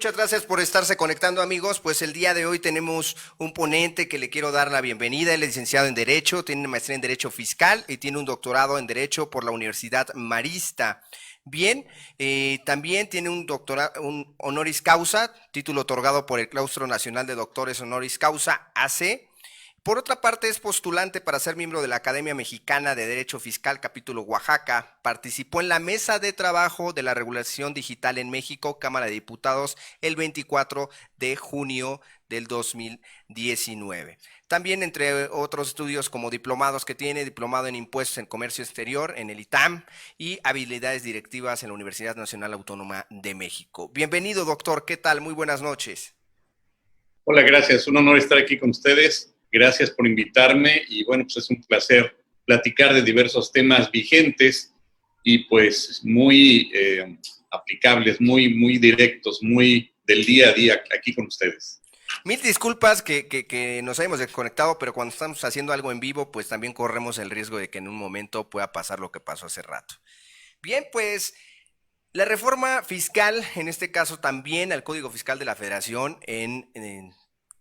muchas gracias por estarse conectando, amigos. Pues el día de hoy tenemos un ponente que le quiero dar la bienvenida. Él es licenciado en Derecho, tiene una maestría en Derecho Fiscal y tiene un doctorado en Derecho por la Universidad Marista. Bien, también tiene un doctorado, un honoris causa, título otorgado por el Claustro Nacional de Doctores Honoris Causa, AC. Por otra parte, es postulante para ser miembro de la Academia Mexicana de Derecho Fiscal, capítulo Oaxaca. Participó en la mesa de trabajo de la regulación digital en México, Cámara de Diputados, el 24 de junio del 2019. También, entre otros estudios como diplomados que tiene, diplomado en Impuestos en Comercio Exterior en el ITAM y habilidades directivas en la Universidad Nacional Autónoma de México. Bienvenido, doctor. ¿Qué tal? Muy buenas noches. Hola, gracias. Un honor estar aquí con ustedes. Gracias por invitarme y bueno, pues es un placer platicar de diversos temas vigentes y pues muy aplicables, muy directos, muy del día a día aquí con ustedes. Mil disculpas que nos hayamos desconectado, pero cuando estamos haciendo algo en vivo, pues también corremos el riesgo de que en un momento pueda pasar lo que pasó hace rato. Bien, pues la reforma fiscal, en este caso también al Código Fiscal de la Federación en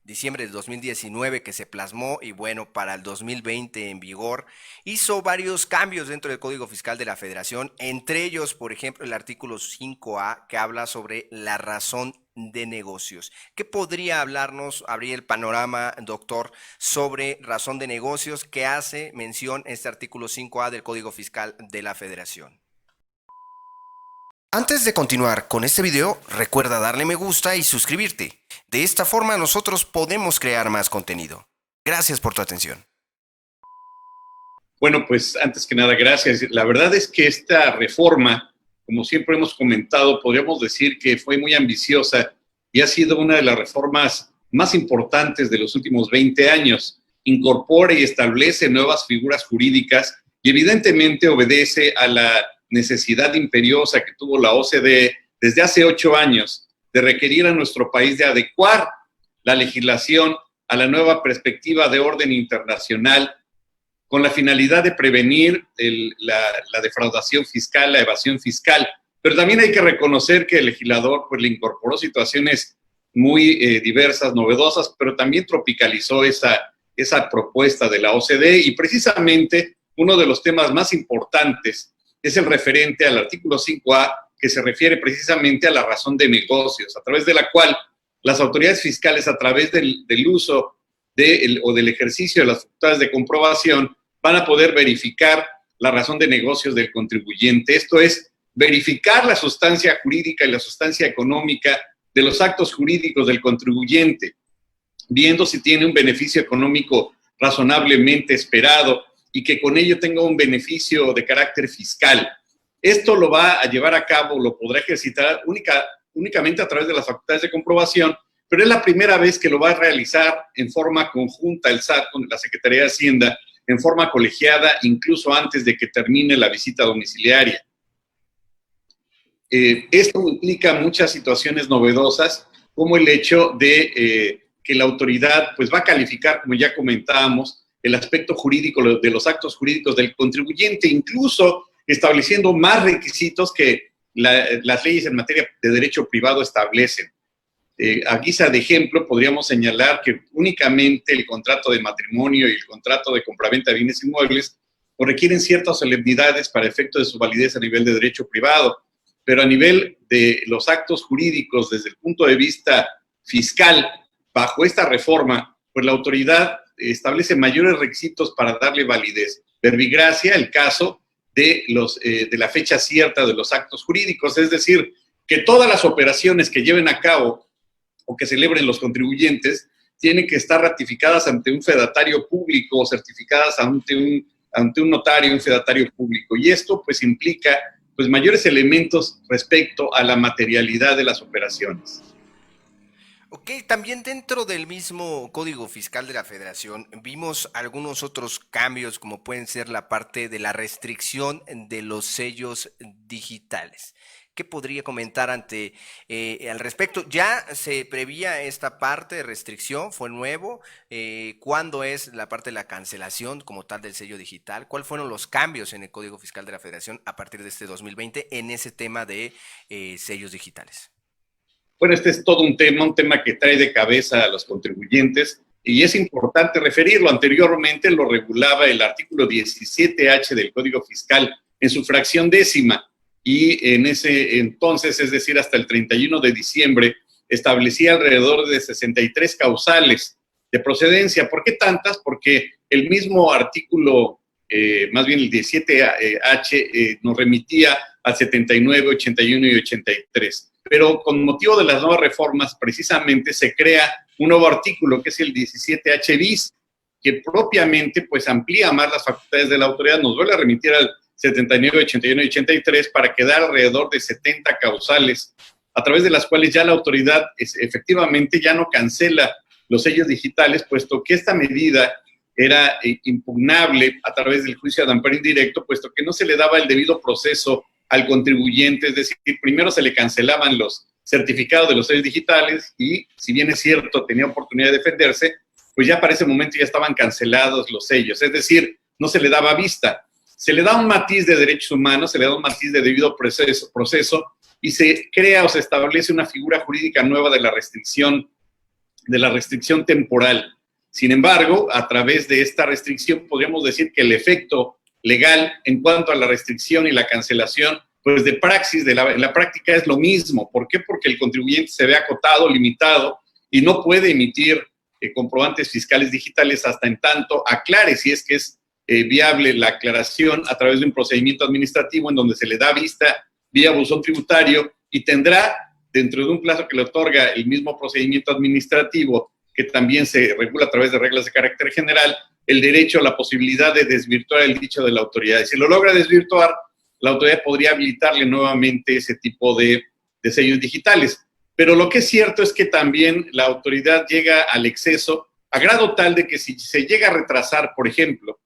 diciembre del 2019 que se plasmó y bueno, para el 2020 en vigor, hizo varios cambios dentro del Código Fiscal de la Federación, entre ellos, por ejemplo, el artículo 5A que habla sobre la razón de negocios. ¿Qué podría hablarnos, abrir el panorama, doctor, sobre razón de negocios que hace mención este artículo 5A del Código Fiscal de la Federación? Antes de continuar con este video, recuerda darle me gusta y suscribirte. De esta forma nosotros podemos crear más contenido. Gracias por tu atención. Bueno, pues antes que nada, gracias. La verdad es que esta reforma, como siempre hemos comentado, podríamos decir que fue muy ambiciosa y ha sido una de las reformas más importantes de los últimos 20 años. Incorpora y establece nuevas figuras jurídicas y evidentemente obedece a la necesidad imperiosa que tuvo la OCDE desde hace 8 años de requerir a nuestro país de adecuar la legislación a la nueva perspectiva de orden internacional con la finalidad de prevenir la defraudación fiscal, la evasión fiscal. Pero también hay que reconocer que el legislador pues, le incorporó situaciones muy diversas, novedosas, pero también tropicalizó esa propuesta de la OCDE y precisamente uno de los temas más importantes es el referente al artículo 5A, que se refiere precisamente a la razón de negocios, a través de la cual las autoridades fiscales, a través del uso o del ejercicio de las facultades de comprobación, van a poder verificar la razón de negocios del contribuyente. Esto es, verificar la sustancia jurídica y la sustancia económica de los actos jurídicos del contribuyente, viendo si tiene un beneficio económico razonablemente esperado y que con ello tenga un beneficio de carácter fiscal. Esto lo va a llevar a cabo, lo podrá ejercitar únicamente a través de las facultades de comprobación, pero es la primera vez que lo va a realizar en forma conjunta el SAT con la Secretaría de Hacienda, en forma colegiada, incluso antes de que termine la visita domiciliaria. Esto implica muchas situaciones novedosas, como el hecho de que la autoridad pues, va a calificar, como ya comentábamos, el aspecto jurídico de los actos jurídicos del contribuyente, incluso estableciendo más requisitos que las leyes en materia de derecho privado establecen. A guisa de ejemplo, podríamos señalar que únicamente el contrato de matrimonio y el contrato de compraventa de bienes inmuebles pues, requieren ciertas solemnidades para efecto de su validez a nivel de derecho privado, pero a nivel de los actos jurídicos desde el punto de vista fiscal, bajo esta reforma, pues la autoridad establece mayores requisitos para darle validez. Verbigracia, el caso de la fecha cierta de los actos jurídicos, es decir, que todas las operaciones que lleven a cabo o que celebren los contribuyentes tienen que estar ratificadas ante un fedatario público o certificadas ante un notario, un fedatario público. Y esto pues implica pues mayores elementos respecto a la materialidad de las operaciones. Ok, también dentro del mismo Código Fiscal de la Federación vimos algunos otros cambios como pueden ser la parte de la restricción de los sellos digitales. ¿Qué podría comentar al respecto? ¿Ya se prevía esta parte de restricción? ¿Fue nuevo? ¿Cuándo es la parte de la cancelación como tal del sello digital? ¿Cuáles fueron los cambios en el Código Fiscal de la Federación a partir de este 2020 en ese tema de sellos digitales? Bueno, este es todo un tema que trae de cabeza a los contribuyentes y es importante referirlo. Anteriormente lo regulaba el artículo 17H del Código Fiscal en su fracción décima y en ese entonces, es decir, hasta el 31 de diciembre, establecía alrededor de 63 causales de procedencia. ¿Por qué tantas? Porque el mismo artículo, más bien el 17H, nos remitía al 79, 81 y 83. Pero con motivo de las nuevas reformas, precisamente se crea un nuevo artículo, que es el 17H bis, que propiamente pues amplía más las facultades de la autoridad, nos vuelve a remitir al 79, 81 y 83 para quedar alrededor de 70 causales, a través de las cuales ya la autoridad efectivamente ya no cancela los sellos digitales, puesto que esta medida era impugnable a través del juicio de amparo indirecto, puesto que no se le daba el debido proceso al contribuyente, es decir, primero se le cancelaban los certificados de los sellos digitales y, si bien es cierto, tenía oportunidad de defenderse, pues ya para ese momento ya estaban cancelados los sellos, es decir, no se le daba vista. Se le da un matiz de derechos humanos, se le da un matiz de debido proceso y se crea o se establece una figura jurídica nueva de la restricción temporal. Sin embargo, a través de esta restricción podríamos decir que el efecto legal en cuanto a la restricción y la cancelación, pues en la práctica es lo mismo. ¿Por qué? Porque el contribuyente se ve acotado, limitado y no puede emitir comprobantes fiscales digitales hasta en tanto aclare si es que es viable la aclaración a través de un procedimiento administrativo en donde se le da vista vía buzón tributario y tendrá, dentro de un plazo que le otorga el mismo procedimiento administrativo, que también se regula a través de reglas de carácter general, el derecho a la posibilidad de desvirtuar el dicho de la autoridad. Y si lo logra desvirtuar, la autoridad podría habilitarle nuevamente ese tipo de sellos digitales. Pero lo que es cierto es que también la autoridad llega al exceso, a grado tal de que si se llega a retrasar, por ejemplo,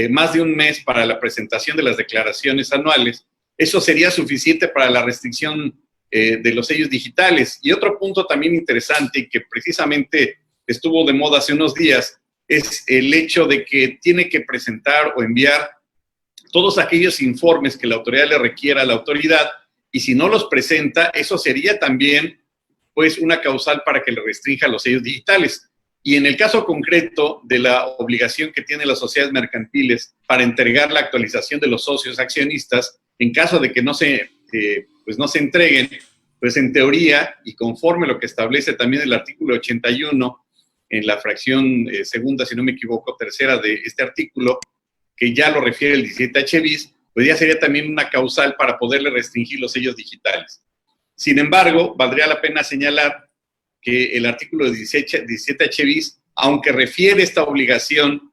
más de un mes para la presentación de las declaraciones anuales, eso sería suficiente para la restricción de los sellos digitales. Y otro punto también interesante que precisamente estuvo de moda hace unos días es el hecho de que tiene que presentar o enviar todos aquellos informes que la autoridad le requiera a la autoridad, y si no los presenta, eso sería también pues una causal para que le restrinja los sellos digitales. Y en el caso concreto de la obligación que tienen las sociedades mercantiles para entregar la actualización de los socios accionistas, en caso de que no se entreguen, pues en teoría, y conforme lo que establece también el artículo 81, en la fracción segunda, si no me equivoco, tercera de este artículo, que ya lo refiere el 17H bis, pues ya sería también una causal para poderle restringir los sellos digitales. Sin embargo, valdría la pena señalar que el artículo 17H bis, aunque refiere esta obligación,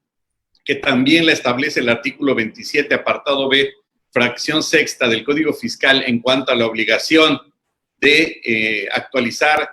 que también la establece el artículo 27, apartado B, fracción sexta del Código Fiscal en cuanto a la obligación de actualizar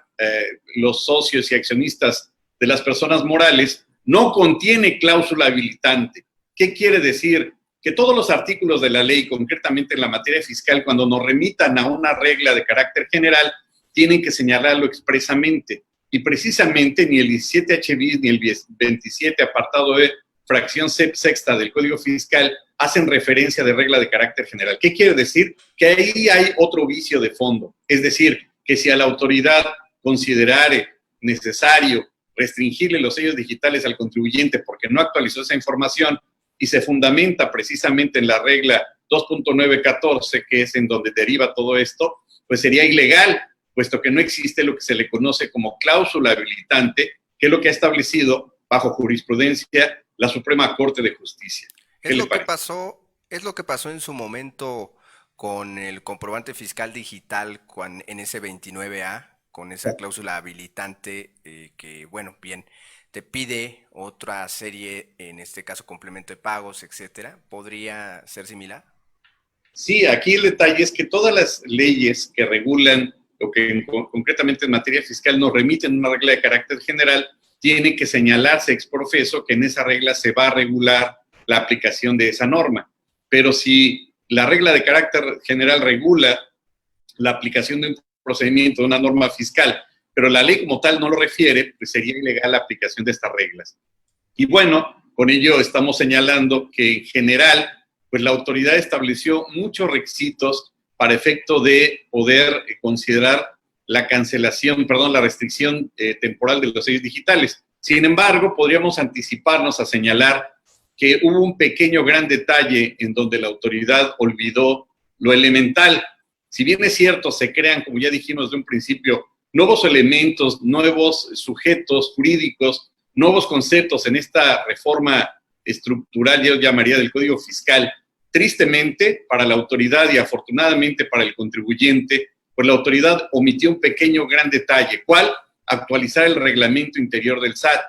los socios y accionistas de las personas morales, no contiene cláusula habilitante. ¿Qué quiere decir? Que todos los artículos de la ley, concretamente en la materia fiscal, cuando nos remitan a una regla de carácter general, tienen que señalarlo expresamente. Y precisamente ni el 17H bis ni el 27 apartado E, fracción sexta del Código Fiscal, hacen referencia de regla de carácter general. ¿Qué quiere decir? Que ahí hay otro vicio de fondo. Es decir, que si a la autoridad considerare necesario restringirle los sellos digitales al contribuyente porque no actualizó esa información y se fundamenta precisamente en la regla 2.914, que es en donde deriva todo esto, pues sería ilegal, puesto que no existe lo que se le conoce como cláusula habilitante, que es lo que ha establecido bajo jurisprudencia la Suprema Corte de Justicia. Es lo que pasó en su momento con el comprobante fiscal digital en ese 29A, con esa cláusula habilitante que, bueno, bien, te pide otra serie, en este caso complemento de pagos, etcétera. ¿Podría ser similar? Sí, aquí el detalle es que todas las leyes que regulan lo que concretamente en materia fiscal nos remiten una regla de carácter general, tiene que señalarse ex profeso que en esa regla se va a regular la aplicación de esa norma. Pero si la regla de carácter general regula la aplicación de un procedimiento, de una norma fiscal, pero la ley como tal no lo refiere, pues sería ilegal la aplicación de estas reglas. Y bueno, con ello estamos señalando que en general, pues la autoridad estableció muchos requisitos para efecto de poder considerar la cancelación, perdón, la restricción temporal de los sellos digitales. Sin embargo, podríamos anticiparnos a señalar que hubo un pequeño gran detalle en donde la autoridad olvidó lo elemental. Si bien es cierto, se crean, como ya dijimos de un principio, nuevos elementos, nuevos sujetos jurídicos, nuevos conceptos en esta reforma estructural, yo llamaría, del Código Fiscal. Tristemente, para la autoridad y afortunadamente para el contribuyente, pues la autoridad omitió un pequeño gran detalle. ¿Cuál? Actualizar el reglamento interior del SAT,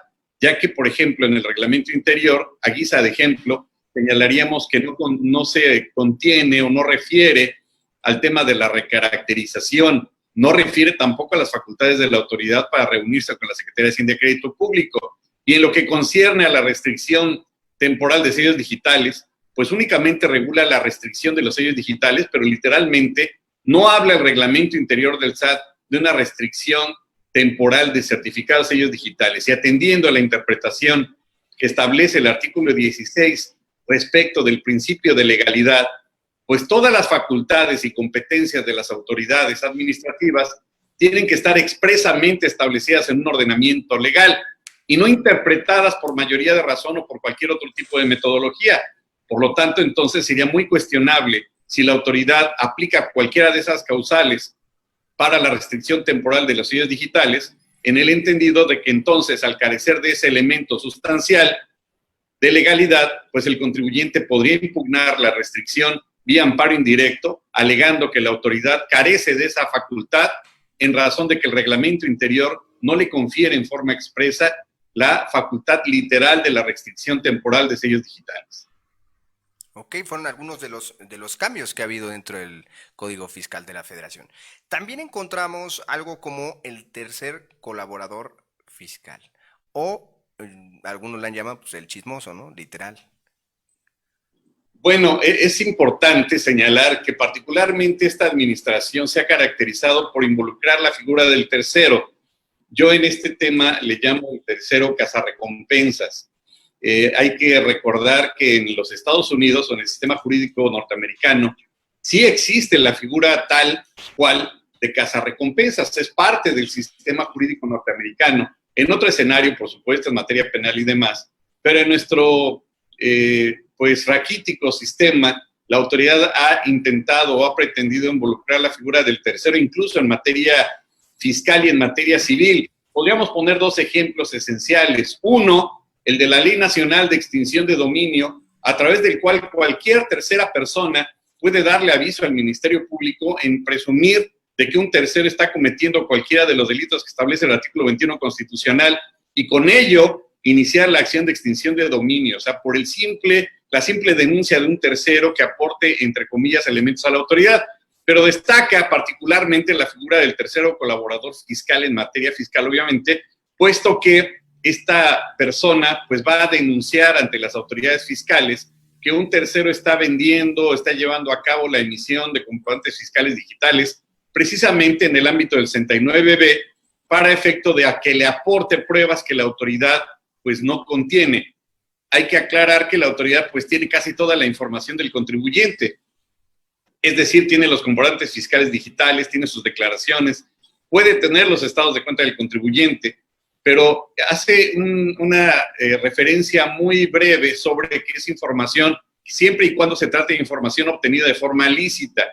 ya que, por ejemplo, en el reglamento interior, a guisa de ejemplo, señalaríamos que no se contiene o no refiere al tema de la recaracterización, no refiere tampoco a las facultades de la autoridad para reunirse con la Secretaría de Hacienda y Crédito Público. Y en lo que concierne a la restricción temporal de sellos digitales, pues únicamente regula la restricción de los sellos digitales, pero literalmente no habla el reglamento interior del SAT de una restricción temporal de certificados de sellos digitales. Y atendiendo a la interpretación que establece el artículo 16 respecto del principio de legalidad, pues todas las facultades y competencias de las autoridades administrativas tienen que estar expresamente establecidas en un ordenamiento legal y no interpretadas por mayoría de razón o por cualquier otro tipo de metodología. Por lo tanto, entonces sería muy cuestionable si la autoridad aplica cualquiera de esas causales para la restricción temporal de los sellos digitales, en el entendido de que entonces, al carecer de ese elemento sustancial de legalidad, pues el contribuyente podría impugnar la restricción vía amparo indirecto, alegando que la autoridad carece de esa facultad en razón de que el reglamento interior no le confiere en forma expresa la facultad literal de la restricción temporal de sellos digitales. Ok, fueron algunos de los cambios que ha habido dentro del Código Fiscal de la Federación. También encontramos algo como el tercer colaborador fiscal, o algunos la llaman pues, el chismoso, ¿no? Literal. Bueno, es importante señalar que particularmente esta administración se ha caracterizado por involucrar la figura del tercero. Yo en este tema le llamo el tercero cazarrecompensas. Hay que recordar que en los Estados Unidos o en el sistema jurídico norteamericano sí existe la figura tal cual de cazarrecompensas, es parte del sistema jurídico norteamericano, en otro escenario, por supuesto, en materia penal y demás, pero en nuestro pues raquítico sistema, la autoridad ha intentado o ha pretendido involucrar la figura del tercero, incluso en materia fiscal y en materia civil. Podríamos poner dos ejemplos esenciales. Uno, el de la Ley Nacional de Extinción de Dominio, a través del cual cualquier tercera persona puede darle aviso al Ministerio Público en presumir de que un tercero está cometiendo cualquiera de los delitos que establece el artículo 21 constitucional y con ello iniciar la acción de extinción de dominio, o sea, por la simple denuncia de un tercero que aporte, entre comillas, elementos a la autoridad. Pero destaca particularmente la figura del tercero colaborador fiscal en materia fiscal, obviamente, puesto que esta persona pues va a denunciar ante las autoridades fiscales que un tercero está vendiendo, está llevando a cabo la emisión de comprobantes fiscales digitales, precisamente en el ámbito del 69B, para efecto de a que le aporte pruebas que la autoridad pues no contiene. Hay que aclarar que la autoridad pues tiene casi toda la información del contribuyente, es decir, tiene los comprobantes fiscales digitales, tiene sus declaraciones, puede tener los estados de cuenta del contribuyente, pero hace una referencia muy breve sobre qué es información, siempre y cuando se trate de información obtenida de forma lícita.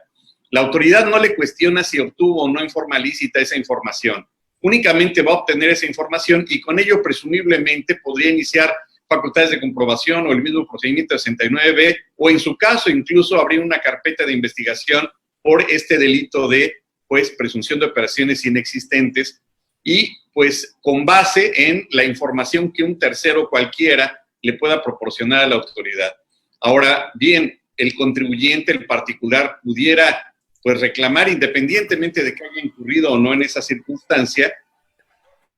La autoridad no le cuestiona si obtuvo o no en forma lícita esa información. Únicamente va a obtener esa información y con ello presumiblemente podría iniciar facultades de comprobación o el mismo procedimiento de 69B o en su caso incluso abrir una carpeta de investigación por este delito de pues presunción de operaciones inexistentes y pues con base en la información que un tercero cualquiera le pueda proporcionar a la autoridad. Ahora bien, el contribuyente, el particular, pudiera pues reclamar, independientemente de que haya incurrido o no en esa circunstancia,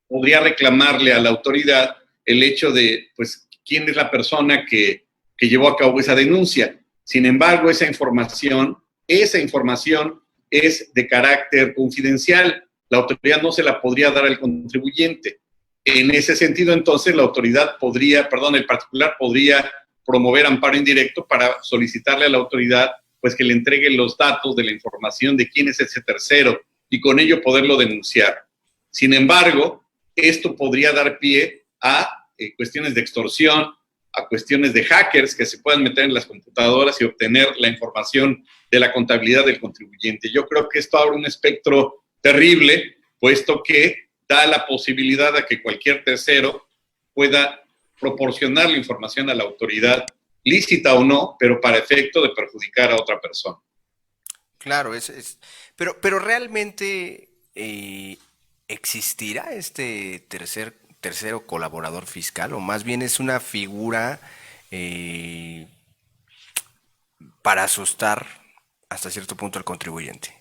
podría reclamarle a la autoridad el hecho de, pues, quién es la persona que llevó a cabo esa denuncia. Sin embargo, esa información es de carácter confidencial. La autoridad no se la podría dar al contribuyente. En ese sentido, entonces, el particular podría promover amparo indirecto para solicitarle a la autoridad pues que le entregue los datos de la información de quién es ese tercero. y con ello poderlo denunciar. Sin embargo, esto podría dar pie a cuestiones de extorsión, a cuestiones de hackers que se puedan meter en las computadoras y obtener la información de la contabilidad del contribuyente. Yo creo que esto abre un espectro terrible, puesto que da la posibilidad a que cualquier tercero pueda proporcionar la información a la autoridad, lícita o no, pero para efecto de perjudicar a otra persona. Claro, pero realmente ¿existirá este tercero colaborador fiscal? O más bien es una figura eh, para asustar hasta cierto punto al contribuyente.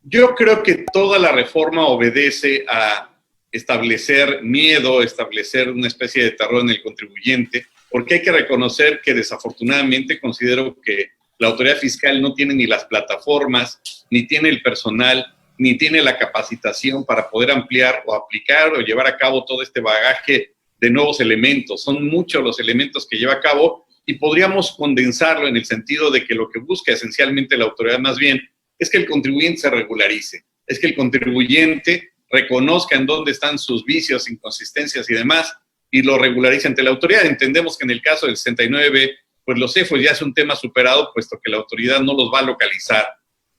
Yo creo que toda la reforma obedece a establecer miedo, establecer una especie de terror en el contribuyente, porque hay que reconocer que desafortunadamente considero que la autoridad fiscal no tiene ni las plataformas, ni tiene el personal, ni tiene la capacitación para poder ampliar o aplicar o llevar a cabo todo este bagaje de nuevos elementos. Son muchos los elementos que lleva a cabo y podríamos condensarlo en el sentido de que lo que busca esencialmente la autoridad más bien es que el contribuyente se regularice, es que el contribuyente reconozca en dónde están sus vicios, inconsistencias y demás, y lo regularice ante la autoridad. Entendemos que en el caso del 69, pues los CEFOS ya es un tema superado, puesto que la autoridad no los va a localizar,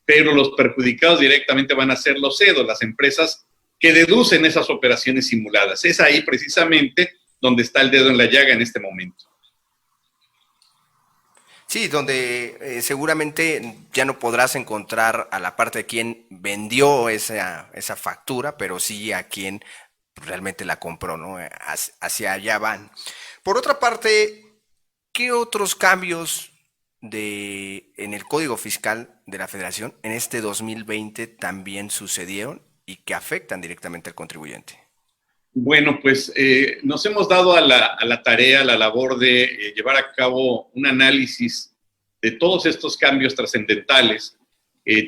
pero los perjudicados directamente van a ser los CEDOS, las empresas que deducen esas operaciones simuladas. Es ahí precisamente donde está el dedo en la llaga en este momento. Sí, donde seguramente ya no podrás encontrar a la parte de quien vendió esa factura, pero sí a quien realmente la compró, ¿no? Hacia allá van. Por otra parte, ¿qué otros cambios en el Código Fiscal de la Federación en este 2020 también sucedieron y que afectan directamente al contribuyente? Bueno, pues nos hemos dado a la tarea, a la labor de llevar a cabo un análisis de todos estos cambios trascendentales.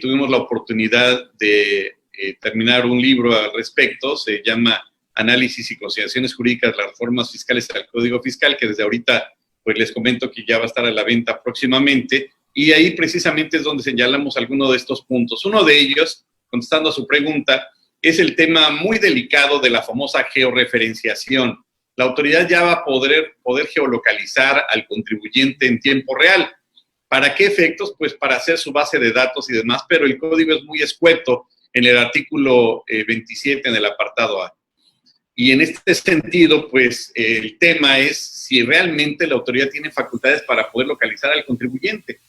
Tuvimos la oportunidad de terminar un libro al respecto, se llama Análisis y consideraciones jurídicas de las reformas fiscales al Código Fiscal, que desde ahorita pues les comento que ya va a estar a la venta próximamente, y ahí precisamente es donde señalamos algunos de estos puntos. Uno de ellos, contestando a su pregunta, es el tema muy delicado de la famosa georreferenciación. La autoridad ya va a poder geolocalizar al contribuyente en tiempo real. ¿Para qué efectos? Pues para hacer su base de datos y demás, pero el código es muy escueto en el artículo 27 en el apartado A. Y en este sentido, pues el tema es si realmente la autoridad tiene facultades para poder localizar al contribuyente.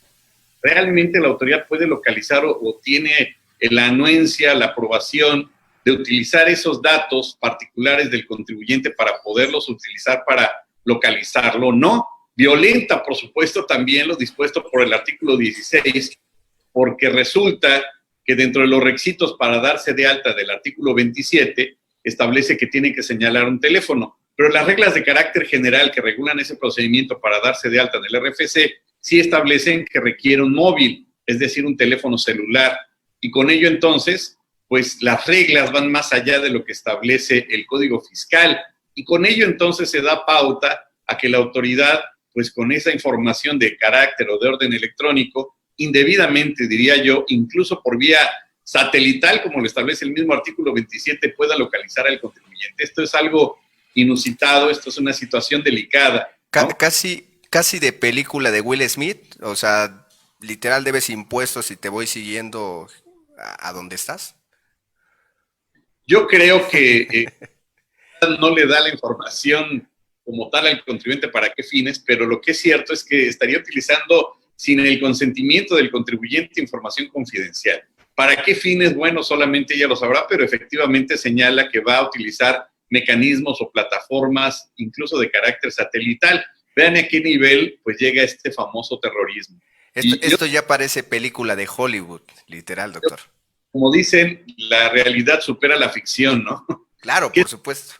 ¿Realmente la autoridad puede localizar o tiene la anuencia, la aprobación de utilizar esos datos particulares del contribuyente para poderlos utilizar para localizarlo? No. Violenta, por supuesto, también lo dispuesto por el artículo 16, porque resulta que dentro de los requisitos para darse de alta del artículo 27, establece que tiene que señalar un teléfono, pero las reglas de carácter general que regulan ese procedimiento para darse de alta en el RFC sí establecen que requiere un móvil, es decir, un teléfono celular, y con ello entonces, pues las reglas van más allá de lo que establece el Código Fiscal, y con ello entonces se da pauta a que la autoridad, pues con esa información de carácter o de orden electrónico, indebidamente, diría yo, incluso por vía satelital, como lo establece el mismo artículo 27, pueda localizar al contribuyente. Esto es algo inusitado, esto es una situación delicada, ¿no? Casi de película de Will Smith, o sea, literal debes impuestos y te voy siguiendo a donde estás. Yo creo que no le da la información como tal al contribuyente para qué fines, pero lo que es cierto es que estaría utilizando sin el consentimiento del contribuyente información confidencial. ¿Para qué fines? Bueno, solamente ella lo sabrá, pero efectivamente señala que va a utilizar mecanismos o plataformas incluso de carácter satelital. Vean a qué nivel pues llega este famoso terrorismo. Esto ya parece película de Hollywood, literal, doctor. Como dicen, la realidad supera la ficción, ¿no? Claro, por supuesto.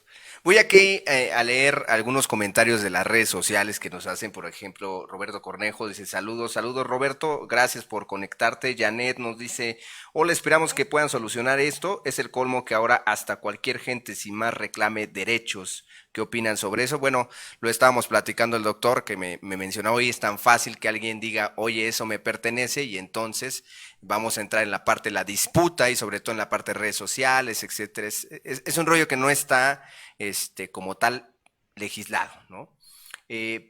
Voy aquí a leer algunos comentarios de las redes sociales que nos hacen, por ejemplo, Roberto Cornejo dice saludos, saludos Roberto, gracias por conectarte. Janet nos dice, hola, esperamos que puedan solucionar esto, es el colmo que ahora hasta cualquier gente sin más reclame derechos. ¿Qué opinan sobre eso? Bueno, lo estábamos platicando el doctor que me mencionó hoy, es tan fácil que alguien diga, oye, eso me pertenece y entonces vamos a entrar en la parte de la disputa y sobre todo en la parte de redes sociales, etcétera. Es un rollo que no está como tal legislado, ¿no?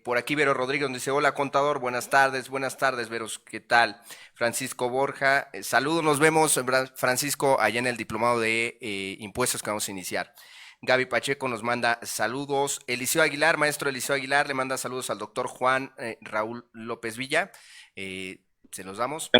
Por aquí Vero Rodríguez nos dice, hola contador, buenas tardes, Veros, ¿qué tal? Francisco Borja, saludos, nos vemos, Francisco, allá en el diplomado de impuestos que vamos a iniciar. Gaby Pacheco nos manda saludos. Eliseo Aguilar, maestro Eliseo Aguilar, le manda saludos al doctor Juan Raúl López Villa. Se los damos.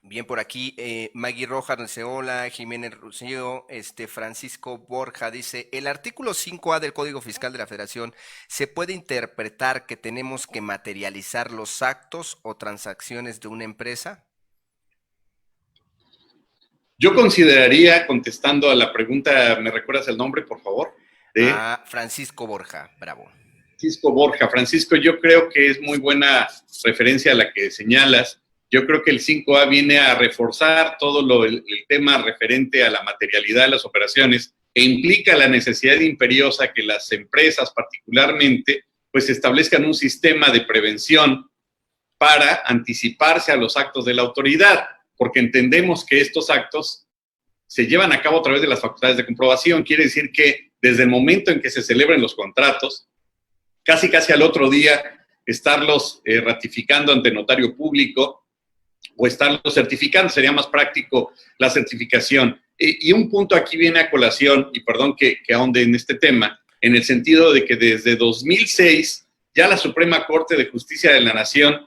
Bien, por aquí, Maggie Rojas dice, hola, Jiménez Rocío, Francisco Borja dice, el artículo 5A del Código Fiscal de la Federación, ¿se puede interpretar que tenemos que materializar los actos o transacciones de una empresa? Yo consideraría, contestando a la pregunta, ¿me recuerdas el nombre, por favor? De Francisco Borja, bravo. Francisco Borja. Francisco, yo creo que es muy buena referencia a la que señalas. Yo creo que el 5A viene a reforzar todo el tema referente a la materialidad de las operaciones e implica la necesidad imperiosa que las empresas particularmente pues establezcan un sistema de prevención para anticiparse a los actos de la autoridad, porque entendemos que estos actos se llevan a cabo a través de las facultades de comprobación. Quiere decir que desde el momento en que se celebren los contratos, casi al otro día, estarlos ratificando ante notario público o estarlos certificando, sería más práctico la certificación. Y un punto aquí viene a colación, y perdón que ahonde en este tema, en el sentido de que desde 2006 ya la Suprema Corte de Justicia de la Nación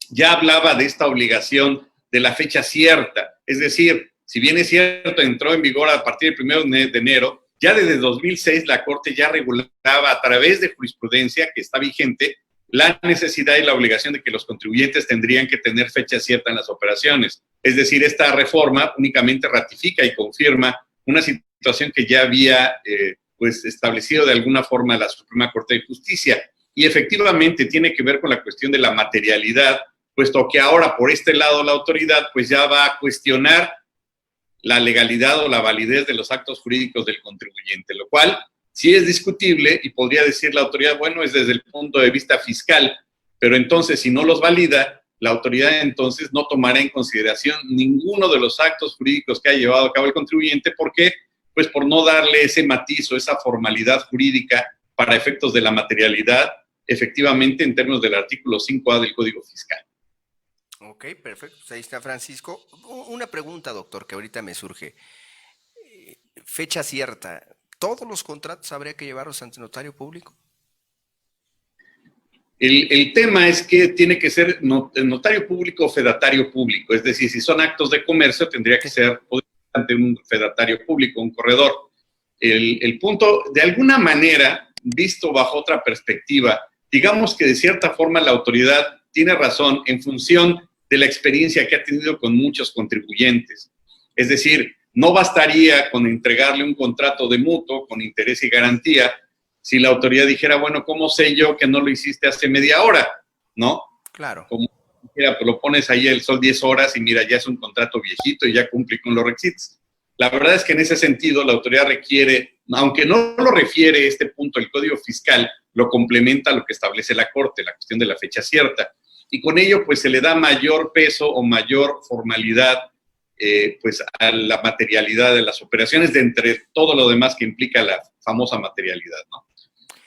ya hablaba de esta obligación de la fecha cierta. Es decir, si bien es cierto, entró en vigor a partir del 1 de enero, ya desde 2006 la Corte ya regulaba a través de jurisprudencia que está vigente la necesidad y la obligación de que los contribuyentes tendrían que tener fecha cierta en las operaciones. Es decir, esta reforma únicamente ratifica y confirma una situación que ya había pues establecido de alguna forma la Suprema Corte de Justicia. Y efectivamente tiene que ver con la cuestión de la materialidad, puesto que ahora por este lado la autoridad pues ya va a cuestionar la legalidad o la validez de los actos jurídicos del contribuyente, lo cual sí es discutible y podría decir la autoridad, bueno, es desde el punto de vista fiscal, pero entonces si no los valida, la autoridad entonces no tomará en consideración ninguno de los actos jurídicos que ha llevado a cabo el contribuyente. ¿Por qué? Pues por no darle ese matiz o esa formalidad jurídica para efectos de la materialidad, efectivamente en términos del artículo 5A del Código Fiscal. Ok, perfecto. Pues ahí está Francisco. Una pregunta, doctor, que ahorita me surge. Fecha cierta. ¿Todos los contratos habría que llevarlos ante notario público? El tema es que tiene que ser notario público o fedatario público. Es decir, si son actos de comercio, tendría que ser ante un fedatario público, un corredor. El punto, de alguna manera, visto bajo otra perspectiva, digamos que de cierta forma la autoridad tiene razón en función de la experiencia que ha tenido con muchos contribuyentes. Es decir, no bastaría con entregarle un contrato de mutuo con interés y garantía si la autoridad dijera, bueno, ¿cómo sé yo que no lo hiciste hace media hora? ¿No? Claro. Como dijera, pues lo pones ahí el sol 10 horas y mira, ya es un contrato viejito y ya cumple con los requisitos. La verdad es que en ese sentido la autoridad requiere, aunque no lo refiere este punto, el Código Fiscal lo complementa a lo que establece la Corte, la cuestión de la fecha cierta. Y con ello, pues, se le da mayor peso o mayor formalidad, pues, a la materialidad de las operaciones, de entre todo lo demás que implica la famosa materialidad, ¿no?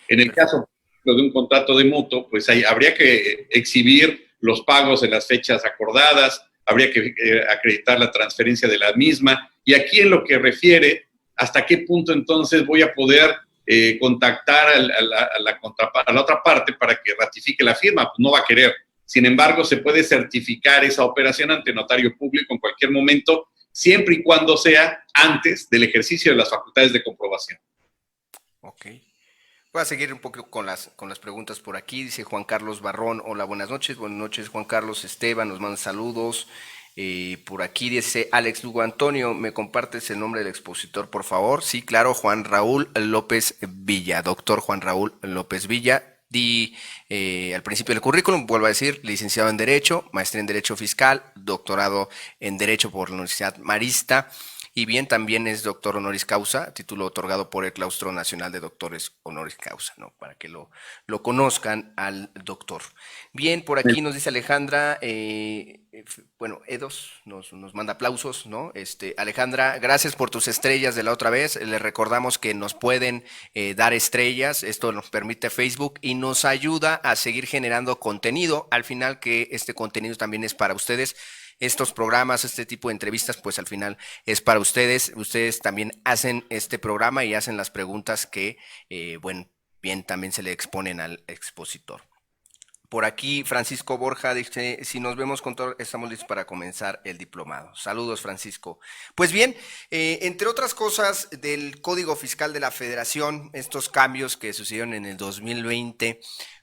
En el caso de un contrato de mutuo, pues, habría que exhibir los pagos en las fechas acordadas, habría que acreditar la transferencia de la misma, y aquí en lo que refiere, hasta qué punto entonces voy a poder contactar a la otra parte para que ratifique la firma, pues no va a querer. Sin embargo, se puede certificar esa operación ante notario público en cualquier momento, siempre y cuando sea antes del ejercicio de las facultades de comprobación. Ok. Voy a seguir un poco con las preguntas por aquí. Dice Juan Carlos Barrón, hola, buenas noches. Buenas noches, Juan Carlos. Esteban nos manda saludos. Por aquí dice Alex Lugo Antonio, ¿me compartes el nombre del expositor, por favor? Sí, claro, Juan Raúl López Villa, doctor Juan Raúl López Villa. Di al principio del currículum, vuelvo a decir, licenciado en Derecho, maestría en Derecho Fiscal, doctorado en Derecho por la Universidad Marista, y bien, también es doctor honoris causa, título otorgado por el Claustro Nacional de Doctores Honoris Causa, ¿no? Para que lo conozcan al doctor. Bien, por aquí nos dice Alejandra, bueno, Edos nos manda aplausos, ¿no? Alejandra, gracias por tus estrellas de la otra vez. Les recordamos que nos pueden dar estrellas, esto nos permite Facebook y nos ayuda a seguir generando contenido. Al final, que este contenido también es para ustedes. Estos programas, este tipo de entrevistas, pues al final es para ustedes. Ustedes también hacen este programa y hacen las preguntas que, bueno, bien también se le exponen al expositor. Por aquí Francisco Borja dice, si nos vemos con todo, estamos listos para comenzar el diplomado. Saludos, Francisco. Pues bien, entre otras cosas del Código Fiscal de la Federación, estos cambios que sucedieron en el 2020,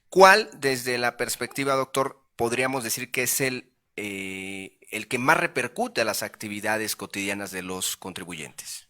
¿cuál desde la perspectiva, doctor, podríamos decir que es el que más repercute a las actividades cotidianas de los contribuyentes?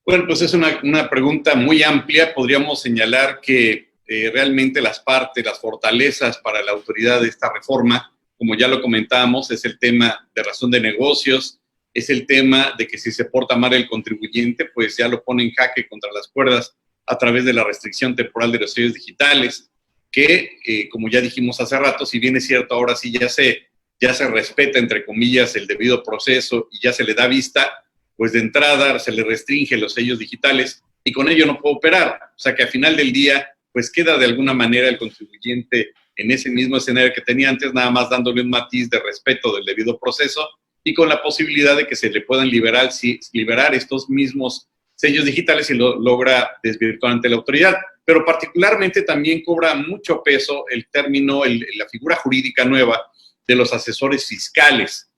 Bueno, pues es una pregunta muy amplia. Podríamos señalar que realmente las partes, las fortalezas para la autoridad de esta reforma, como ya lo comentábamos, es el tema de razón de negocios, es el tema de que si se porta mal el contribuyente, pues ya lo pone en jaque contra las cuerdas a través de la restricción temporal de los sellos digitales, que, como ya dijimos hace rato, si bien es cierto, ahora sí ya se respeta, entre comillas, el debido proceso y ya se le da vista, pues de entrada se le restringe los sellos digitales y con ello no puede operar. O sea que al final del día, pues queda de alguna manera el contribuyente en ese mismo escenario que tenía antes, nada más dándole un matiz de respeto del debido proceso y con la posibilidad de que se le puedan liberar estos mismos sellos digitales si lo logra desvirtuar ante la autoridad. Pero particularmente también cobra mucho peso el término, la figura jurídica nueva de los asesores fiscales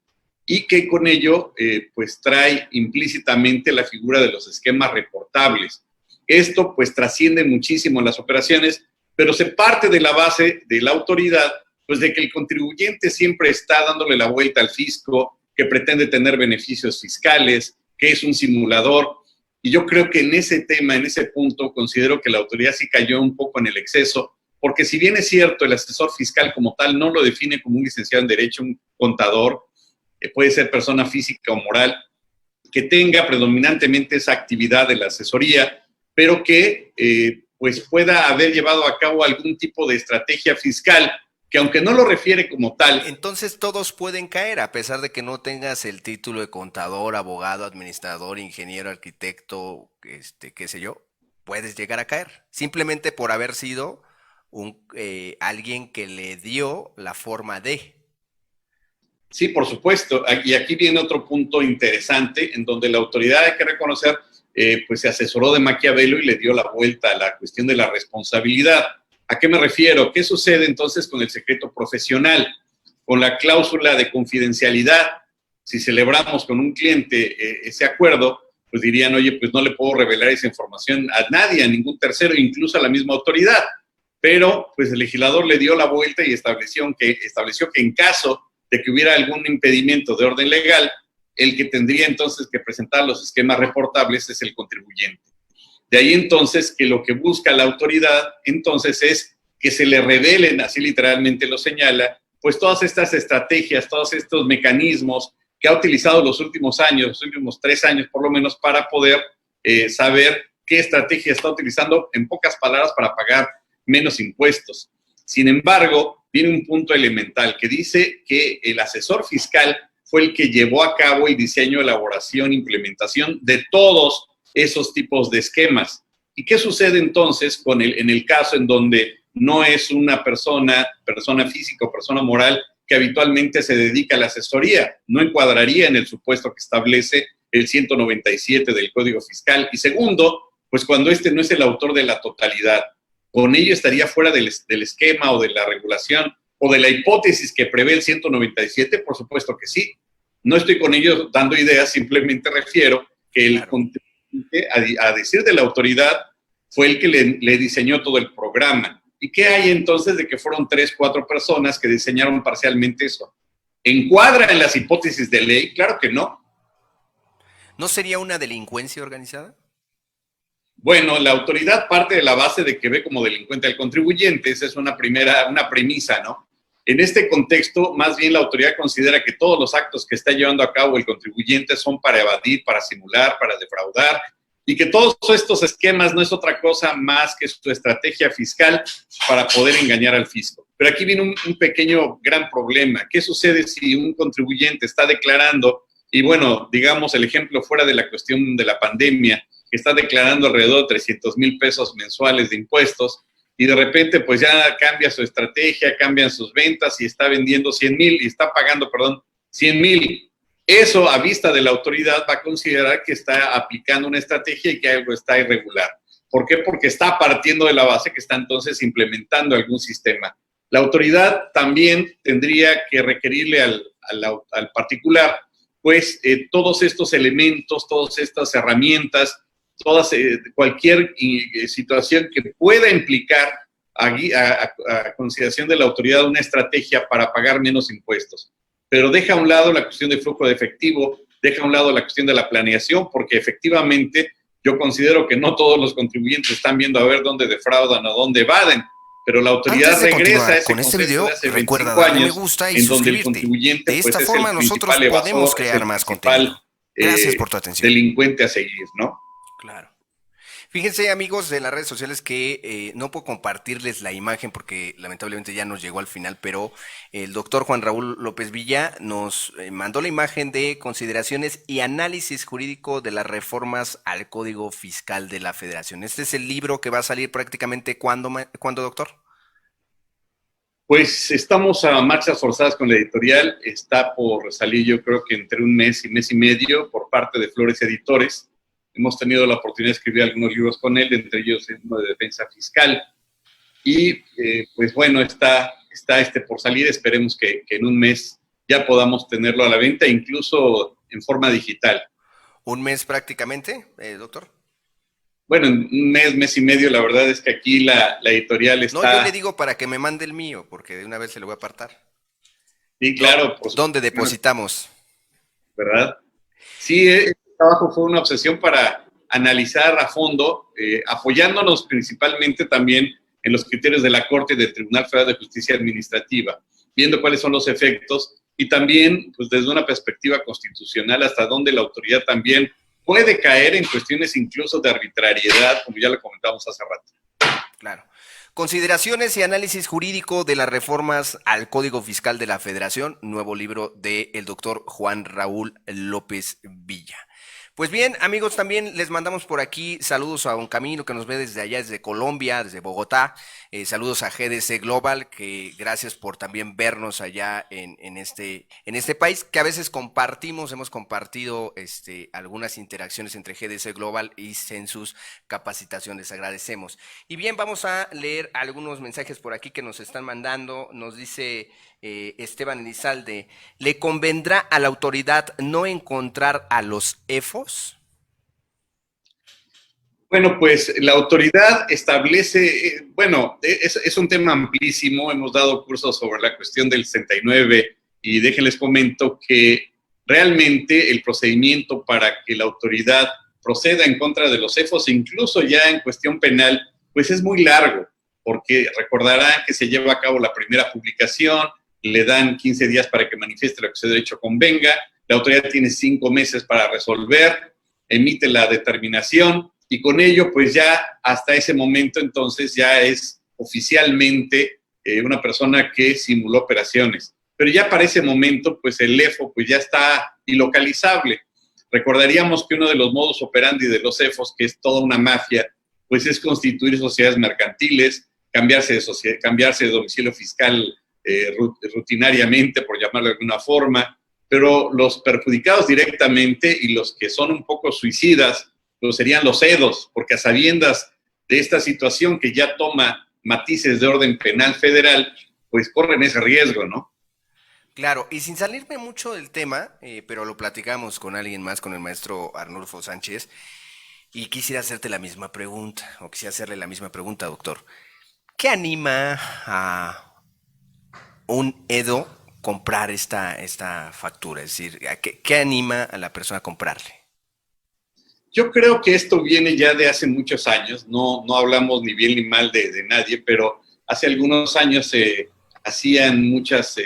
y que con ello pues trae implícitamente la figura de los esquemas reportables. Esto pues trasciende muchísimo las operaciones, pero se parte de la base de la autoridad, pues de que el contribuyente siempre está dándole la vuelta al fisco, que pretende tener beneficios fiscales, que es un simulador. Y yo creo que en ese tema, en ese punto, considero que la autoridad sí cayó un poco en el exceso, porque si bien es cierto, el asesor fiscal como tal no lo define como un licenciado en Derecho, un contador, puede ser persona física o moral, que tenga predominantemente esa actividad de la asesoría, pero que pues pueda haber llevado a cabo algún tipo de estrategia fiscal, que aunque no lo refiere como tal. Entonces todos pueden caer, a pesar de que no tengas el título de contador, abogado, administrador, ingeniero, arquitecto, qué sé yo, puedes llegar a caer, simplemente por haber sido alguien que le dio la forma de. Sí, por supuesto. Y aquí viene otro punto interesante, en donde la autoridad, hay que reconocer, pues se asesoró de Maquiavelo y le dio la vuelta a la cuestión de la responsabilidad. ¿A qué me refiero? ¿Qué sucede entonces con el secreto profesional? Con la cláusula de confidencialidad. Si celebramos con un cliente ese acuerdo, pues dirían, oye, pues no le puedo revelar esa información a nadie, a ningún tercero, incluso a la misma autoridad. Pero, pues el legislador le dio la vuelta y estableció que en caso de que hubiera algún impedimento de orden legal, el que tendría entonces que presentar los esquemas reportables es el contribuyente. De ahí entonces que lo que busca la autoridad entonces es que se le revelen, así literalmente lo señala, pues todas estas estrategias, todos estos mecanismos que ha utilizado los últimos años, los últimos 3 años por lo menos, para poder saber qué estrategia está utilizando, en pocas palabras, para pagar menos impuestos. Sin embargo, viene un punto elemental que dice que el asesor fiscal fue el que llevó a cabo el diseño, elaboración, implementación de todos esos tipos de esquemas. ¿Y qué sucede entonces en el caso en donde no es una persona física o persona moral que habitualmente se dedica a la asesoría? No encuadraría en el supuesto que establece el 197 del Código Fiscal. Y segundo, pues cuando no es el autor de la totalidad, con ello estaría fuera del esquema o de la regulación o de la hipótesis que prevé el 197, por supuesto que sí. No estoy con ello dando ideas, simplemente refiero que el contribuyente, a decir de la autoridad, fue el que le diseñó todo el programa. ¿Y qué hay entonces de que fueron 3, 4 personas que diseñaron parcialmente eso? ¿Encuadra en las hipótesis de ley? Claro que no. ¿No sería una delincuencia organizada? Bueno, la autoridad parte de la base de que ve como delincuente al contribuyente, esa es una premisa, ¿no? En este contexto, más bien la autoridad considera que todos los actos que está llevando a cabo el contribuyente son para evadir, para simular, para defraudar, y que todos estos esquemas no es otra cosa más que su estrategia fiscal para poder engañar al fisco. Pero aquí viene un pequeño gran problema. ¿Qué sucede si un contribuyente está declarando, y bueno, digamos el ejemplo fuera de la cuestión de la pandemia, que está declarando alrededor de 300,000 pesos mensuales de impuestos, y de repente pues ya cambia su estrategia, cambian sus ventas y está vendiendo 100,000 y está pagando, perdón, 100,000? Eso, a vista de la autoridad, va a considerar que está aplicando una estrategia y que algo está irregular. ¿Por qué? Porque está partiendo de la base que está entonces implementando algún sistema. La autoridad también tendría que requerirle al particular, pues, todos estos elementos, todas estas herramientas, cualquier situación que pueda implicar a consideración de la autoridad una estrategia para pagar menos impuestos. Pero deja a un lado la cuestión de flujo de efectivo, deja a un lado la cuestión de la planeación, porque efectivamente yo considero que no todos los contribuyentes están viendo a ver dónde defraudan o dónde evaden, pero la autoridad regresa a ese con este concepto video, de hace recuerda 25 darle me años, gusta y en donde el suscribirte. contribuyente De pues esta es forma el nosotros principal podemos evasor, es crear el más contenido. principal Gracias por tu atención. delincuente a seguir, ¿no? Claro. Fíjense, amigos de las redes sociales, que no puedo compartirles la imagen porque lamentablemente ya nos llegó al final, pero el doctor Juan Raúl López Villa nos mandó la imagen de consideraciones y análisis jurídico de las reformas al Código Fiscal de la Federación. Este es el libro que va a salir prácticamente ¿cuándo, doctor? Pues estamos a marchas forzadas con la editorial, está por salir yo creo que entre un mes y mes y medio por parte de Flores Editores. Hemos tenido la oportunidad de escribir algunos libros con él, entre ellos uno de defensa fiscal. Y pues bueno, está por salir. Esperemos que en un mes ya podamos tenerlo a la venta, incluso en forma digital. ¿Un mes prácticamente, doctor? Bueno, en un mes y medio, la verdad es que aquí la editorial está... No, yo le digo para que me mande el mío, porque de una vez se lo voy a apartar. Sí, claro. ¿Dónde depositamos? ¿Verdad? Sí, este trabajo fue una obsesión para analizar a fondo, apoyándonos principalmente también en los criterios de la Corte y del Tribunal Federal de Justicia Administrativa, viendo cuáles son los efectos y también pues, desde una perspectiva constitucional hasta dónde la autoridad también puede caer en cuestiones incluso de arbitrariedad, como ya lo comentamos hace rato. Claro. Consideraciones y análisis jurídico de las reformas al Código Fiscal de la Federación, nuevo libro del doctor Juan Raúl López Villa. Pues bien, amigos, también les mandamos por aquí saludos a Don Camilo, que nos ve desde allá, desde Colombia, desde Bogotá. Saludos a GDC Global, que gracias por también vernos allá en este país, que a veces hemos compartido algunas interacciones entre GDC Global y Census Capacitaciones. Agradecemos. Y bien, vamos a leer algunos mensajes por aquí que nos están mandando. Nos dice Esteban Elizalde: ¿le convendrá a la autoridad no encontrar a los EFOS? Bueno, pues la autoridad establece, bueno, es un tema amplísimo, hemos dado cursos sobre la cuestión del 69 y déjenles comento que realmente el procedimiento para que la autoridad proceda en contra de los EFOS, incluso ya en cuestión penal, pues es muy largo, porque recordarán que se lleva a cabo la primera publicación, le dan 15 días para que manifieste lo que su derecho convenga, la autoridad tiene 5 meses para resolver, emite la determinación, y con ello, pues ya hasta ese momento, entonces ya es oficialmente una persona que simuló operaciones. Pero ya para ese momento, pues el EFO pues ya está ilocalizable. Recordaríamos que uno de los modus operandi de los EFOs, que es toda una mafia, pues es constituir sociedades mercantiles, cambiarse de domicilio fiscal rutinariamente, por llamarlo de alguna forma, pero los perjudicados directamente y los que son un poco suicidas, pues serían los EDOs, porque a sabiendas de esta situación que ya toma matices de orden penal federal, pues corren ese riesgo, ¿no? Claro, y sin salirme mucho del tema, pero lo platicamos con alguien más, con el maestro Arnulfo Sánchez, y quisiera hacerte la misma pregunta, o quisiera hacerle la misma pregunta, doctor. ¿Qué anima a un EDO comprar esta factura? Es decir, ¿qué anima a la persona a comprarle? Yo creo que esto viene ya de hace muchos años, no hablamos ni bien ni mal de nadie, pero hace algunos años se hacían muchas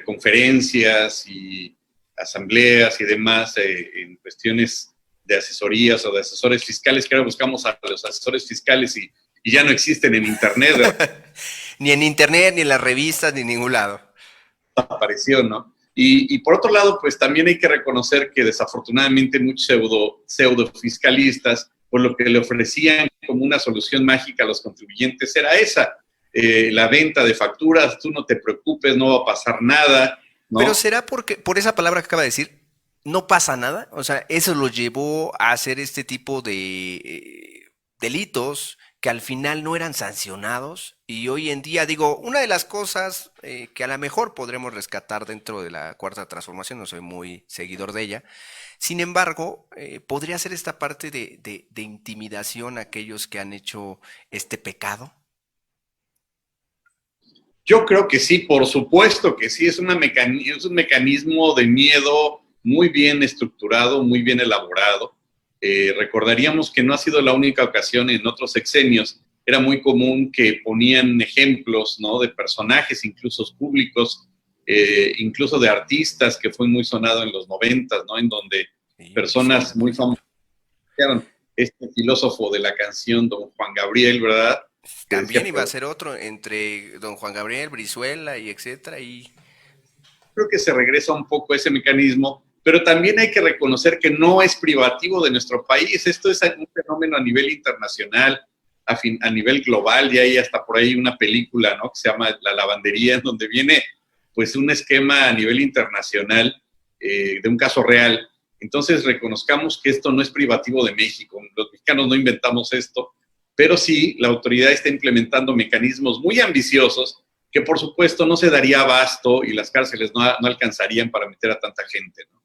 conferencias y asambleas y demás en cuestiones de asesorías o de asesores fiscales, que ahora buscamos a los asesores fiscales y ya no existen en Internet, ¿verdad? Ni en internet, ni en las revistas, ni en ningún lado. Apareció, ¿no? Y por otro lado, pues también hay que reconocer que desafortunadamente muchos pseudo fiscalistas, pues lo que le ofrecían como una solución mágica a los contribuyentes era esa, la venta de facturas, tú no te preocupes, no va a pasar nada, Pero ¿no? ¿será porque, por esa palabra que acaba de decir, no pasa nada? O sea, eso lo llevó a hacer este tipo de delitos que al final no eran sancionados y hoy en día, digo, una de las cosas que a lo mejor podremos rescatar dentro de la cuarta transformación, no soy muy seguidor de ella, sin embargo, podría ser esta parte de intimidación a aquellos que han hecho este pecado. Yo creo que sí, por supuesto que sí, es es un mecanismo de miedo muy bien estructurado, muy bien elaborado. Recordaríamos que no ha sido la única ocasión en otros sexenios. Era muy común que ponían ejemplos, ¿no?, de personajes, incluso públicos, incluso de artistas, que fue muy sonado en los 90, ¿no?, en donde Sí, sí, me personas muy acuerdo. famosas, este filósofo de la canción, don Juan Gabriel, ¿verdad?, que También decía, iba a ser otro entre don Juan Gabriel, Brizuela y etcétera. Y creo que se regresa un poco a ese mecanismo, pero también hay que reconocer que no es privativo de nuestro país. Esto es un fenómeno a nivel internacional, a nivel global, y hay hasta por ahí una película, ¿no?, que se llama La Lavandería, en donde viene pues un esquema a nivel internacional de un caso real. Entonces reconozcamos que esto no es privativo de México, los mexicanos no inventamos esto, pero sí la autoridad está implementando mecanismos muy ambiciosos que por supuesto no se daría abasto y las cárceles no alcanzarían para meter a tanta gente, ¿no?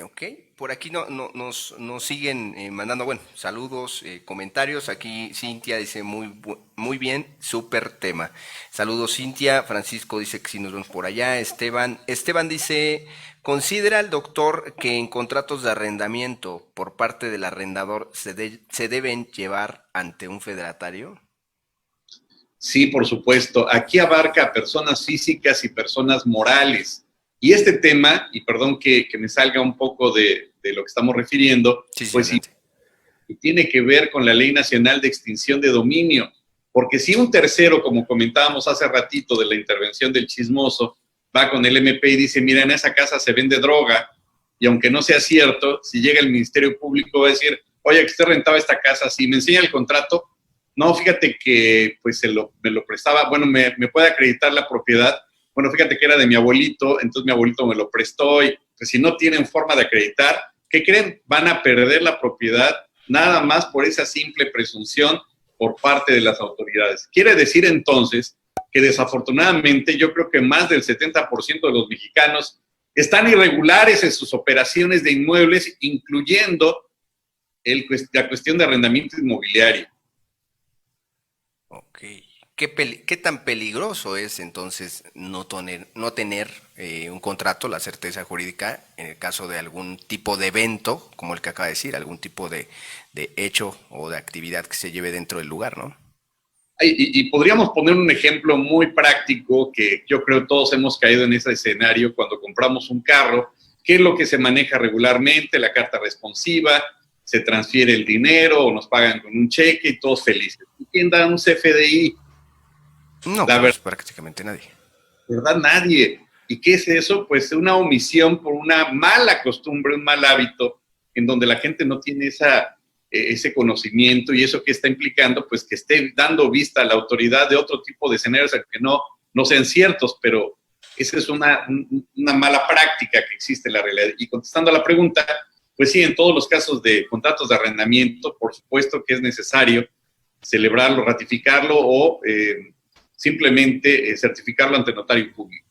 ok, por aquí nos siguen mandando, bueno, saludos, comentarios. Aquí Cintia dice muy bien, súper tema. Saludos Cintia, Francisco dice que si nos vemos por allá, Esteban dice, ¿considera el doctor que en contratos de arrendamiento por parte del arrendador se deben llevar ante un fedratario? Sí, por supuesto. Aquí abarca a personas físicas y personas morales. Y este tema, y perdón que me salga un poco de lo que estamos refiriendo, Sí, sí, pues sí, adelante. y tiene que ver con la Ley Nacional de Extinción de Dominio. Porque si un tercero, como comentábamos hace ratito de la intervención del chismoso, va con el MP y dice, mira, en esa casa se vende droga, y aunque no sea cierto, si llega el Ministerio Público va a decir, oye, que usted rentaba esta casa, si me enseña el contrato, no, fíjate que pues me lo prestaba, bueno, me puede acreditar la propiedad, bueno, fíjate que era de mi abuelito, entonces mi abuelito me lo prestó, y pues si no tienen forma de acreditar, ¿qué creen? Van a perder la propiedad nada más por esa simple presunción por parte de las autoridades. Quiere decir entonces que desafortunadamente yo creo que más del 70% de los mexicanos están irregulares en sus operaciones de inmuebles, incluyendo la cuestión de arrendamiento inmobiliario. Ok. ¿Qué tan peligroso es entonces no tener un contrato, la certeza jurídica, en el caso de algún tipo de evento, como el que acaba de decir, algún tipo de hecho o de actividad que se lleve dentro del lugar, ¿no? Y podríamos poner un ejemplo muy práctico que yo creo todos hemos caído en ese escenario cuando compramos un carro. ¿Qué es lo que se maneja regularmente? La carta responsiva, se transfiere el dinero o nos pagan con un cheque y todos felices. ¿Y quién da un CFDI? No, La pues prácticamente nadie. verdad, nadie. ¿Y qué es eso? Pues una omisión por una mala costumbre, un mal hábito, en donde la gente no tiene ese conocimiento y eso que está implicando, pues que esté dando vista a la autoridad de otro tipo de escenarios que no sean ciertos, pero esa es una mala práctica que existe en la realidad. Y contestando a la pregunta, pues sí, en todos los casos de contratos de arrendamiento, por supuesto que es necesario celebrarlo, ratificarlo o simplemente certificarlo ante notario público.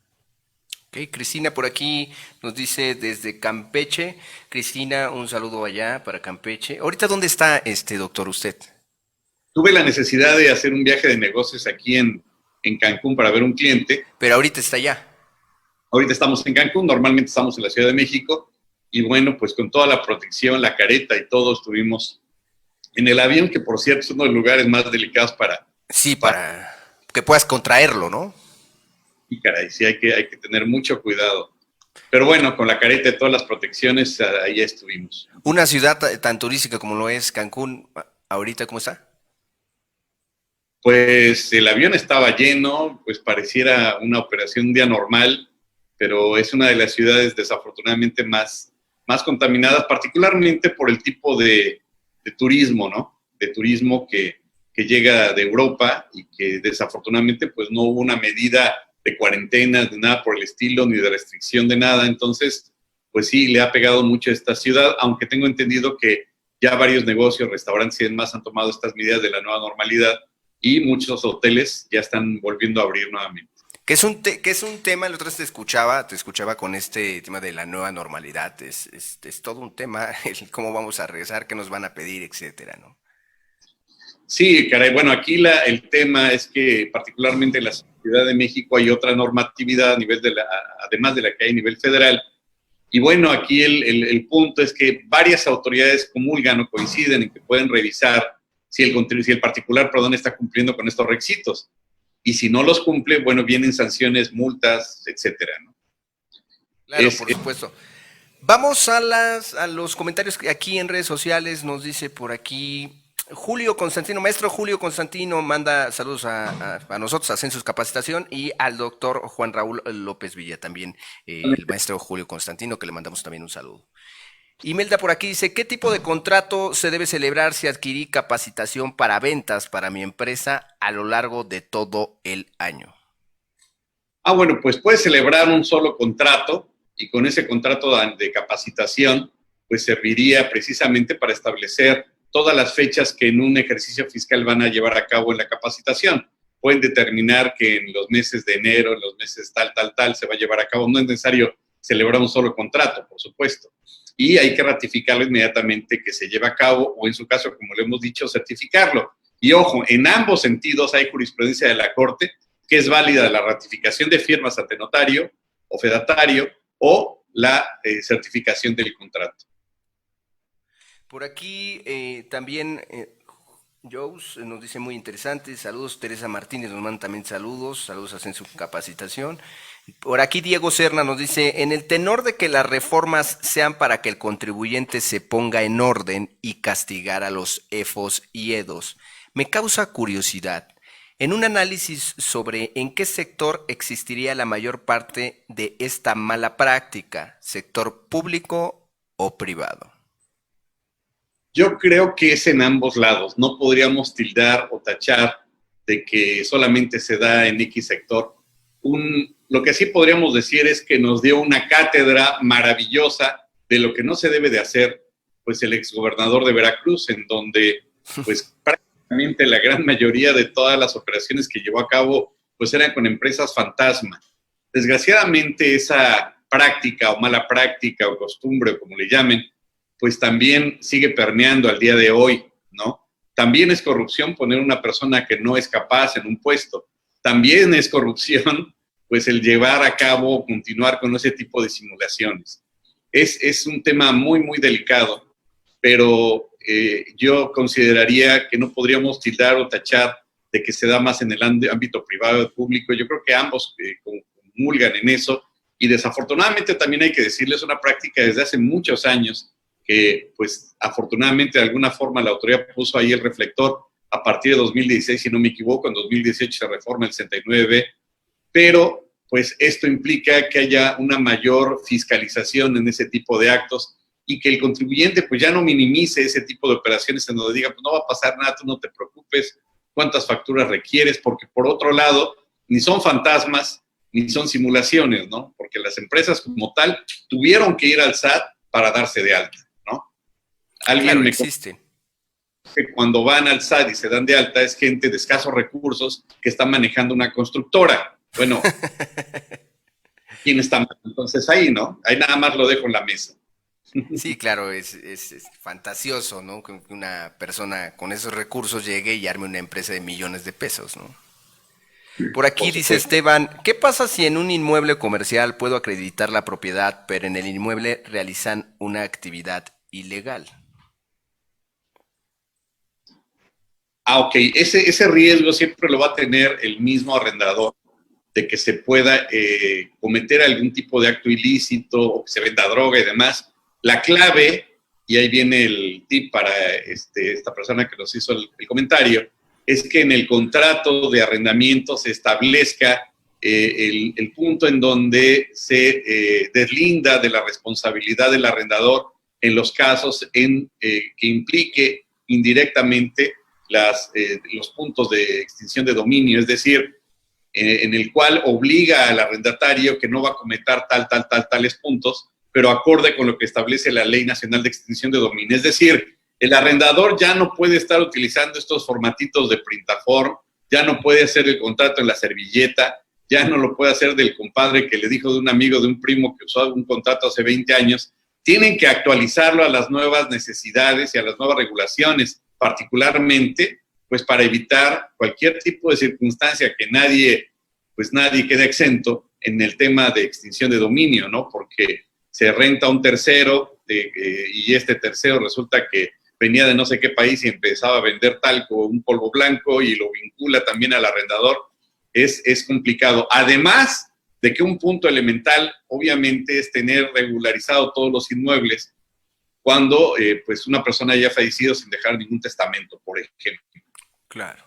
Ok, Cristina por aquí nos dice desde Campeche. Cristina, un saludo allá para Campeche. Ahorita, ¿dónde está doctor usted? Tuve la necesidad de hacer un viaje de negocios aquí en Cancún para ver un cliente. Pero ahorita está allá. Ahorita estamos en Cancún, normalmente estamos en la Ciudad de México, y bueno, pues con toda la protección, la careta y todo, estuvimos en el avión, que por cierto es uno de los lugares más delicados Sí, para que puedas contraerlo, ¿no? y caray, sí hay que tener mucho cuidado. Pero bueno, con la careta y todas las protecciones, ahí estuvimos. Una ciudad tan turística como lo es Cancún, ahorita, ¿cómo está? Pues el avión estaba lleno, pues pareciera una operación un día normal, pero es una de las ciudades desafortunadamente más contaminadas, particularmente por el tipo de turismo, ¿no? De turismo que llega de Europa y que desafortunadamente pues no hubo una medida de cuarentena, de nada por el estilo, ni de restricción de nada. Entonces, pues sí, le ha pegado mucho a esta ciudad, aunque tengo entendido que ya varios negocios, restaurantes y demás han tomado estas medidas de la nueva normalidad y muchos hoteles ya están volviendo a abrir nuevamente. Que es un tema, la otra vez te escuchaba con este tema de la nueva normalidad, es todo un tema, el cómo vamos a regresar, qué nos van a pedir, etcétera, ¿no? Sí, caray, bueno, aquí el tema es que particularmente en la Ciudad de México hay otra normatividad a nivel además de la que hay a nivel federal. Y bueno, aquí el punto es que varias autoridades comulgan o coinciden en que pueden revisar si el particular, perdón, está cumpliendo con estos requisitos. Y si no los cumple, bueno, vienen sanciones, multas, etcétera, ¿no? Claro, por supuesto. Vamos a los comentarios que aquí en redes sociales nos dice por aquí Julio Constantino, maestro Julio Constantino, manda saludos a nosotros, a Census Capacitación y al doctor Juan Raúl López Villa también, el maestro Julio Constantino, que le mandamos también un saludo. Imelda por aquí dice, ¿qué tipo de contrato se debe celebrar si adquirí capacitación para ventas para mi empresa a lo largo de todo el año? Bueno, pues puedes celebrar un solo contrato y con ese contrato de capacitación, pues serviría precisamente para establecer todas las fechas que en un ejercicio fiscal van a llevar a cabo en la capacitación. Pueden determinar que en los meses de enero, en los meses tal, se va a llevar a cabo. No es necesario celebrar un solo contrato, por supuesto. Y hay que ratificarlo inmediatamente que se lleva a cabo, o en su caso, como le hemos dicho, certificarlo. Y ojo, en ambos sentidos hay jurisprudencia de la Corte que es válida la ratificación de firmas ante notario o fedatario o la certificación del contrato. Por aquí también Jones nos dice muy interesante, saludos. Teresa Martínez nos manda también saludos hacen su capacitación. Por aquí Diego Serna nos dice, en el tenor de que las reformas sean para que el contribuyente se ponga en orden y castigar a los EFOS y EDOS, me causa curiosidad. En un análisis sobre en qué sector existiría la mayor parte de esta mala práctica, sector público o privado. Yo creo que es en ambos lados. No podríamos tildar o tachar de que solamente se da en X sector. Lo que sí podríamos decir es que nos dio una cátedra maravillosa de lo que no se debe de hacer, pues el exgobernador de Veracruz, en donde pues prácticamente la gran mayoría de todas las operaciones que llevó a cabo pues eran con empresas fantasma. Desgraciadamente esa práctica o mala práctica o costumbre, como le llamen, pues también sigue permeando al día de hoy, ¿no? También es corrupción poner una persona que no es capaz en un puesto. También es corrupción, pues el llevar a cabo, continuar con ese tipo de simulaciones. Es un tema muy delicado, pero yo consideraría que no podríamos tildar o tachar de que se da más en el ámbito privado o público. Yo creo que ambos comulgan en eso y desafortunadamente también hay que decirles una práctica desde hace muchos años que pues afortunadamente de alguna forma la autoridad puso ahí el reflector a partir de 2016, si no me equivoco, en 2018 se reforma el 69B, pero pues esto implica que haya una mayor fiscalización en ese tipo de actos y que el contribuyente pues ya no minimice ese tipo de operaciones en donde diga, pues no va a pasar nada, tú no te preocupes, cuántas facturas requieres, porque por otro lado, ni son fantasmas, ni son simulaciones, ¿no? Porque las empresas como tal tuvieron que ir al SAT para darse de alta, ¿no? Alguien claro, me existen. que cuando van al SAT y se dan de alta es gente de escasos recursos que está manejando una constructora. Bueno, ¿quién está mal? Entonces ahí, ¿no? Ahí nada más lo dejo en la mesa. Sí, claro, es fantasioso, ¿no? Que una persona con esos recursos llegue y arme una empresa de millones de pesos, ¿no? Por aquí por dice supuesto. Esteban, ¿qué pasa si en un inmueble comercial puedo acreditar la propiedad, pero en el inmueble realizan una actividad ilegal? Ok, ese riesgo siempre lo va a tener el mismo arrendador de que se pueda cometer algún tipo de acto ilícito o que se venda droga y demás. La clave, y ahí viene el tip para esta persona que nos hizo el comentario, es que en el contrato de arrendamiento se establezca el punto en donde se deslinda de la responsabilidad del arrendador en los casos que implique indirectamente los puntos de extinción de dominio, es decir, en el cual obliga al arrendatario que no va a cometer tales puntos, pero acorde con lo que establece la Ley Nacional de Extinción de Dominio. Es decir, el arrendador ya no puede estar utilizando estos formatitos de printaform, ya no puede hacer el contrato en la servilleta, ya no lo puede hacer del compadre que le dijo de un amigo, de un primo que usó un contrato hace 20 años. Tienen que actualizarlo a las nuevas necesidades y a las nuevas regulaciones, particularmente pues para evitar cualquier tipo de circunstancia que nadie quede exento en el tema de extinción de dominio, ¿no? Porque se renta a un tercero y este tercero resulta que venía de no sé qué país y empezaba a vender talco, un polvo blanco y lo vincula también al arrendador, es complicado. Además de que un punto elemental, obviamente, es tener regularizado todos los inmuebles cuando pues una persona haya fallecido sin dejar ningún testamento, por ejemplo. Claro.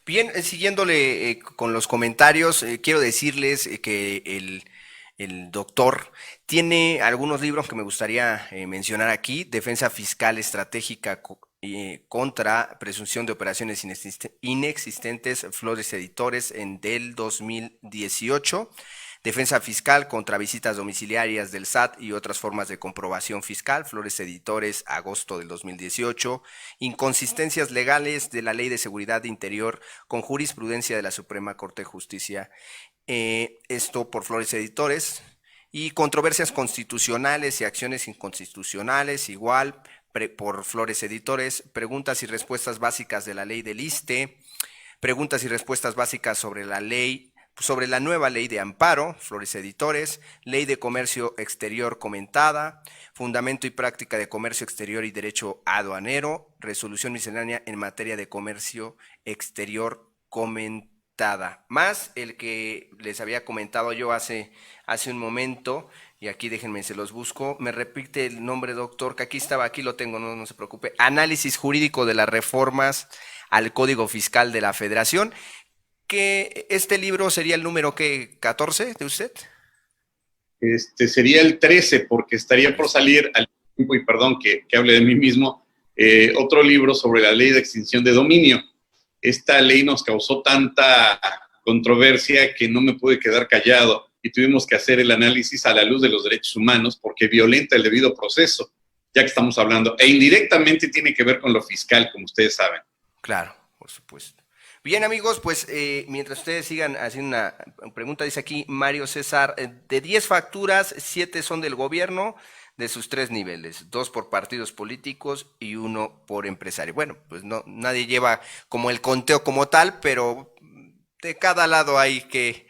Bien, siguiéndole con los comentarios, quiero decirles que el doctor tiene algunos libros que me gustaría mencionar aquí. Defensa Fiscal Estratégica contra Presunción de Operaciones Inexistentes, Flores Editores, del 2018. Defensa Fiscal contra Visitas Domiciliarias del SAT y otras formas de comprobación fiscal, Flores Editores, agosto del 2018. Inconsistencias legales de la Ley de Seguridad Interior con jurisprudencia de la Suprema Corte de Justicia, esto por Flores Editores. Y controversias constitucionales y acciones inconstitucionales, igual por Flores Editores. Preguntas y respuestas básicas de la ley del ISSSTE. Preguntas y respuestas básicas sobre la nueva ley de amparo, Flores Editores, ley de comercio exterior comentada, fundamento y práctica de comercio exterior y derecho aduanero, resolución miscelánea en materia de comercio exterior comentada, más el que les había comentado yo hace un momento, y aquí déjenme, se los busco, me repite el nombre, doctor, que aquí estaba, aquí lo tengo, no se preocupe, análisis jurídico de las reformas al Código Fiscal de la Federación, que este libro sería el número que 14 de usted. Sería el 13, porque estaría por salir al tiempo, y perdón que hable de mí mismo, otro libro sobre la ley de extinción de dominio. Esta ley nos causó tanta controversia que no me pude quedar callado y tuvimos que hacer el análisis a la luz de los derechos humanos porque violenta el debido proceso, ya que estamos hablando, e indirectamente tiene que ver con lo fiscal, como ustedes saben. Claro, por supuesto. Bien, amigos, pues mientras ustedes sigan haciendo una pregunta, dice aquí Mario César, de 10 facturas, 7 son del gobierno de sus 3 niveles, 2 por partidos políticos y 1 por empresario. Bueno, pues no, nadie lleva como el conteo como tal, pero de cada lado hay que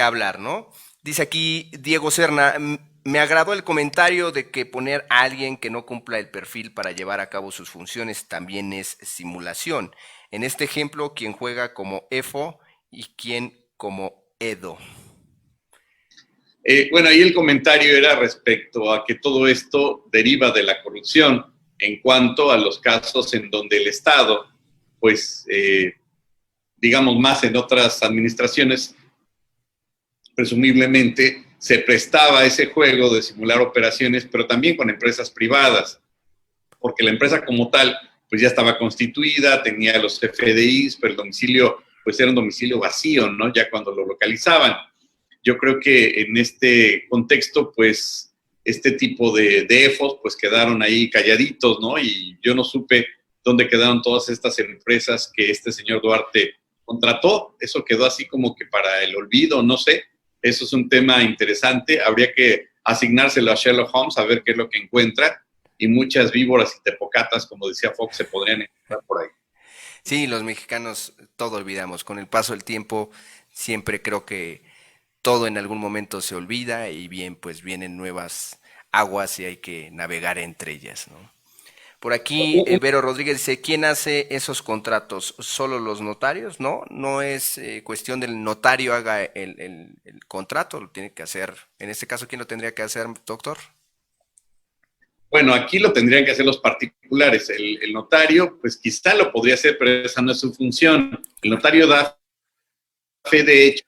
hablar, ¿no? Dice aquí Diego Serna, me agradó el comentario de que poner a alguien que no cumpla el perfil para llevar a cabo sus funciones también es simulación. En este ejemplo, quien juega como EFO y quien como EDO. Bueno, ahí el comentario era respecto a que todo esto deriva de la corrupción en cuanto a los casos en donde el Estado, pues, digamos más en otras administraciones, presumiblemente se prestaba a ese juego de simular operaciones, pero también con empresas privadas, porque la empresa como tal, pues ya estaba constituida, tenía los FDIs, pero el domicilio, pues era un domicilio vacío, ¿no? Ya cuando lo localizaban. Yo creo que en este contexto, pues, este tipo de EFOS, pues quedaron ahí calladitos, ¿no? Y yo no supe dónde quedaron todas estas empresas que este señor Duarte contrató. Eso quedó así como que para el olvido, no sé. Eso es un tema interesante. Habría que asignárselo a Sherlock Holmes a ver qué es lo que encuentra. Y muchas víboras y tepocatas, como decía Fox, se podrían encontrar por ahí. Sí, los mexicanos todo olvidamos. Con el paso del tiempo Siempre creo que todo en algún momento se olvida y bien, pues vienen nuevas aguas y hay que navegar entre ellas, ¿no? Por aquí, Vero Rodríguez dice, ¿quién hace esos contratos? ¿Solo los notarios? No, no es cuestión del notario haga el contrato, lo tiene que hacer. En este caso, ¿quién lo tendría que hacer, doctor? Bueno, aquí lo tendrían que hacer los particulares. El notario, pues quizá lo podría hacer, pero esa no es su función. El notario da fe de hechos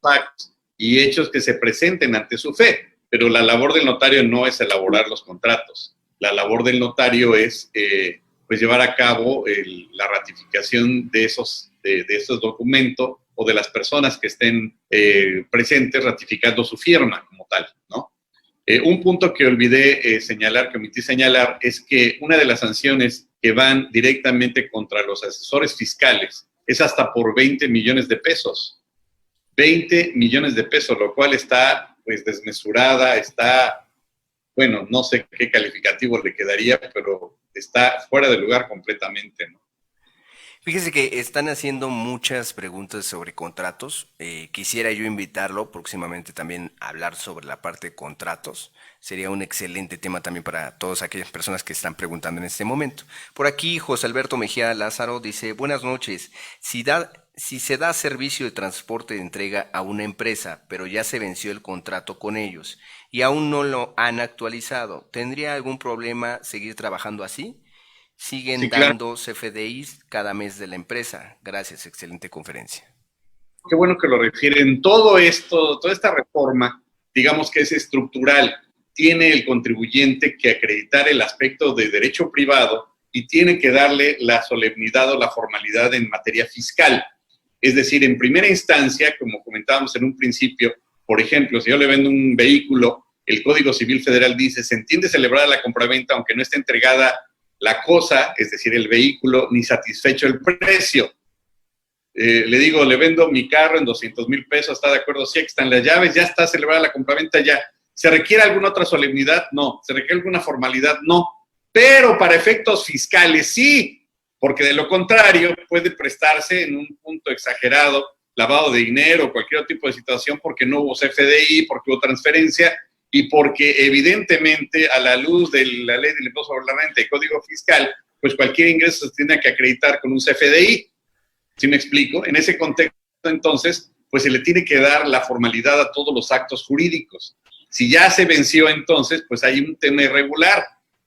factos y hechos que se presenten ante su fe, pero la labor del notario no es elaborar los contratos. La labor del notario es pues llevar a cabo la ratificación de esos documentos o de las personas que estén presentes ratificando su firma como tal, ¿no? Un punto que olvidé señalar, que omití señalar, es que una de las sanciones que van directamente contra los asesores fiscales es hasta por 20 millones de pesos. 20 millones de pesos, lo cual está pues desmesurada, está, bueno, no sé qué calificativo le quedaría, pero está fuera de lugar completamente, ¿no? Fíjese que están haciendo muchas preguntas sobre contratos. Quisiera yo invitarlo próximamente también a hablar sobre la parte de contratos. Sería un excelente tema también para todas aquellas personas que están preguntando en este momento. Por aquí, José Alberto Mejía Lázaro dice, buenas noches. Si se da servicio de transporte de entrega a una empresa, pero ya se venció el contrato con ellos y aún no lo han actualizado, ¿tendría algún problema seguir trabajando así? Siguen Sí, claro. dando CFDIs cada mes de la empresa. Gracias, excelente conferencia. Qué bueno que lo refieren. Todo esto, toda esta reforma, digamos que es estructural. Tiene el contribuyente que acreditar el aspecto de derecho privado y tiene que darle la solemnidad o la formalidad en materia fiscal. Es decir, en primera instancia, como comentábamos en un principio, por ejemplo, si yo le vendo un vehículo, el Código Civil Federal dice, se entiende celebrada la compraventa aunque no esté entregada la cosa, es decir, el vehículo, ni satisfecho el precio. Le digo, le vendo mi carro en 200,000 pesos, ¿está de acuerdo? Sí, aquí están las llaves, ya está celebrada la compraventa, ya. ¿Se requiere alguna otra solemnidad? No. ¿Se requiere alguna formalidad? No. Pero para efectos fiscales sí, porque de lo contrario puede prestarse en un punto exagerado lavado de dinero, cualquier otro tipo de situación, porque no hubo CFDI, porque hubo transferencia y porque evidentemente a la luz de la ley del impuesto sobre la renta y código fiscal, pues cualquier ingreso se tiene que acreditar con un CFDI. ¿Sí me explico? En ese contexto, entonces, pues se le tiene que dar la formalidad a todos los actos jurídicos. Si ya se venció, entonces, pues hay un tema irregular,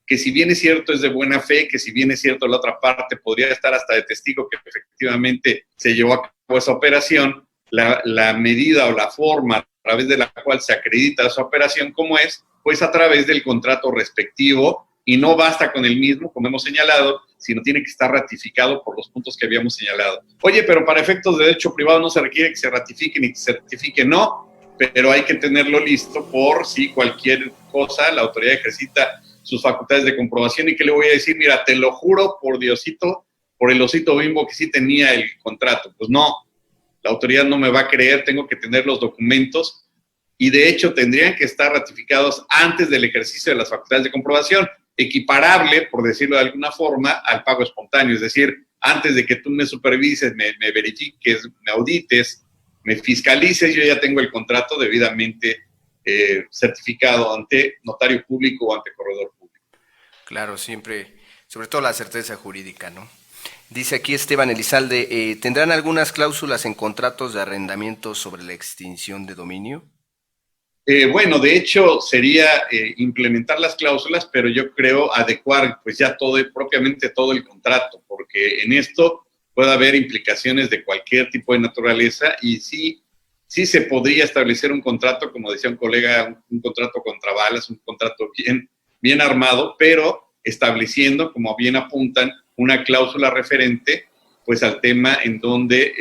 que si bien es cierto es de buena fe, que si bien es cierto la otra parte podría estar hasta de testigo que efectivamente se llevó a cabo esa operación, la medida o la forma a través de la cual se acredita esa operación como es, pues a través del contrato respectivo, y no basta con el mismo, como hemos señalado, sino tiene que estar ratificado por los puntos que habíamos señalado. Oye, pero para efectos de derecho privado no se requiere que se ratifique ni que se certifique, no, pero hay que tenerlo listo por si cualquier cosa la autoridad ejercita sus facultades de comprobación. ¿Y qué le voy a decir? Mira, te lo juro por Diosito, por el osito Bimbo que sí tenía el contrato. Pues no, la autoridad no me va a creer, tengo que tener los documentos y de hecho tendrían que estar ratificados antes del ejercicio de las facultades de comprobación, equiparable, por decirlo de alguna forma, al pago espontáneo, es decir, antes de que tú me supervises, me verifiques, me audites, me fiscalices, yo ya tengo el contrato debidamente certificado ante notario público o ante corredor público. Claro, siempre, sobre todo la certeza jurídica, ¿no? Dice aquí Esteban Elizalde, ¿tendrán algunas cláusulas en contratos de arrendamiento sobre la extinción de dominio? Bueno, de hecho sería implementar las cláusulas, pero yo creo adecuar pues ya todo, propiamente todo el contrato, porque en esto puede haber implicaciones de cualquier tipo de naturaleza y sí se podría establecer un contrato, como decía un colega, un contrato contra balas, un contrato bien armado, pero estableciendo, como bien apuntan, una cláusula referente pues al tema en donde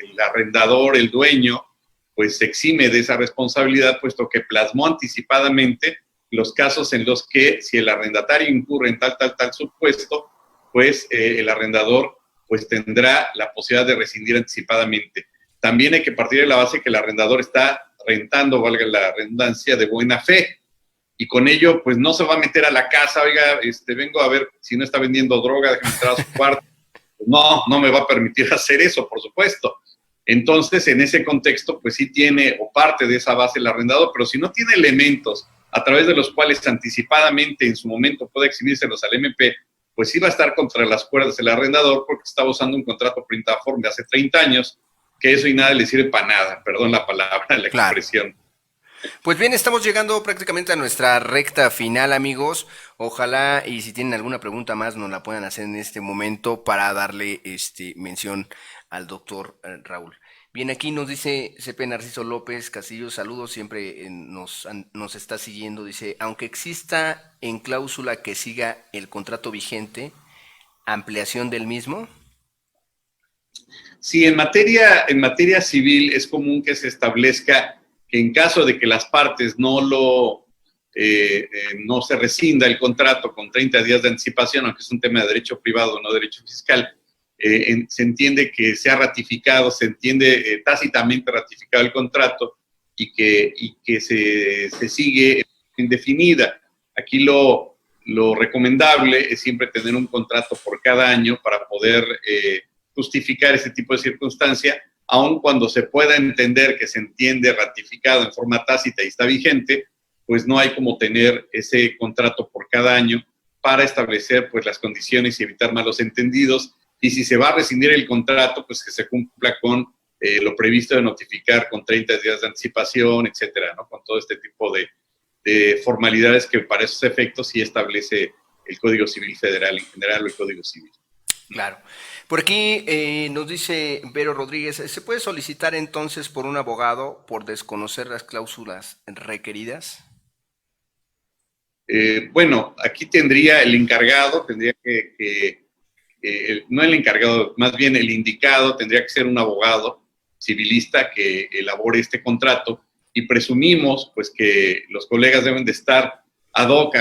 el arrendador, el dueño, pues se exime de esa responsabilidad, puesto que plasmó anticipadamente los casos en los que si el arrendatario incurre en tal supuesto, pues el arrendador pues tendrá la posibilidad de rescindir anticipadamente. También hay que partir de la base que el arrendador está rentando, valga la redundancia, de buena fe, y con ello pues no se va a meter a la casa, oiga, vengo a ver si no está vendiendo droga, déjame entrar a su cuarto. No me va a permitir hacer eso, por supuesto. Entonces, en ese contexto, pues sí tiene o parte de esa base el arrendador, pero si no tiene elementos a través de los cuales anticipadamente en su momento puede exhibírselos al MP, pues sí va a estar contra las cuerdas el arrendador porque está usando un contrato printaform de hace 30 años, que eso y nada le sirve para nada, perdón la palabra, la expresión. Pues bien, estamos llegando prácticamente a nuestra recta final, amigos. Ojalá y si tienen alguna pregunta más nos la puedan hacer en este momento para darle mención al doctor Raúl. Bien, aquí nos dice CP Narciso López Castillo, saludos, siempre nos está siguiendo. Dice, aunque exista en cláusula que siga el contrato vigente, ampliación del mismo. Sí, en materia civil es común que se establezca que en caso de que las partes no se rescinda el contrato con 30 días de anticipación, aunque es un tema de derecho privado, no derecho fiscal, se entiende que se ha ratificado, se entiende tácitamente ratificado el contrato y que se sigue indefinida. Aquí lo recomendable es siempre tener un contrato por cada año para poder justificar ese tipo de circunstancia, aun cuando se pueda entender que se entiende ratificado en forma tácita y está vigente, pues no hay como tener ese contrato por cada año para establecer pues las condiciones y evitar malos entendidos. Y si se va a rescindir el contrato, pues que se cumpla con lo previsto de notificar con 30 días de anticipación, etcétera, ¿no? Con todo este tipo de formalidades que para esos efectos sí establece el Código Civil Federal en general o el Código Civil. Claro. Por aquí nos dice Vero Rodríguez, ¿se puede solicitar entonces por un abogado por desconocer las cláusulas requeridas? Bueno, aquí tendría el encargado, no el encargado, más bien el indicado, tendría que ser un abogado civilista que elabore este contrato y presumimos pues que los colegas deben de estar ad hoc,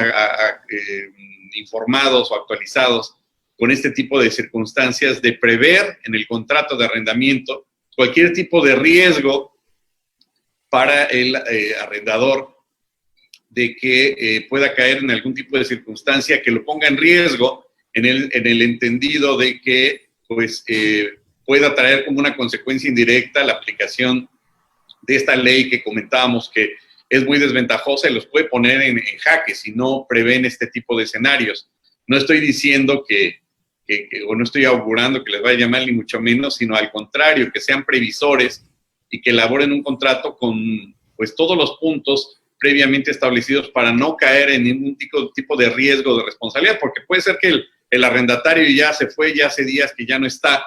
informados o actualizados con este tipo de circunstancias, de prever en el contrato de arrendamiento cualquier tipo de riesgo para el arrendador de que pueda caer en algún tipo de circunstancia que lo ponga en riesgo en el entendido de que pues, pueda traer como una consecuencia indirecta la aplicación de esta ley que comentábamos que es muy desventajosa y los puede poner en jaque si no prevén este tipo de escenarios. No estoy diciendo o no estoy augurando que les vaya a llamar ni mucho menos, sino al contrario, que sean previsores y que elaboren un contrato con pues todos los puntos previamente establecidos para no caer en ningún tipo de riesgo de responsabilidad, porque puede ser que el arrendatario ya se fue, ya hace días que ya no está,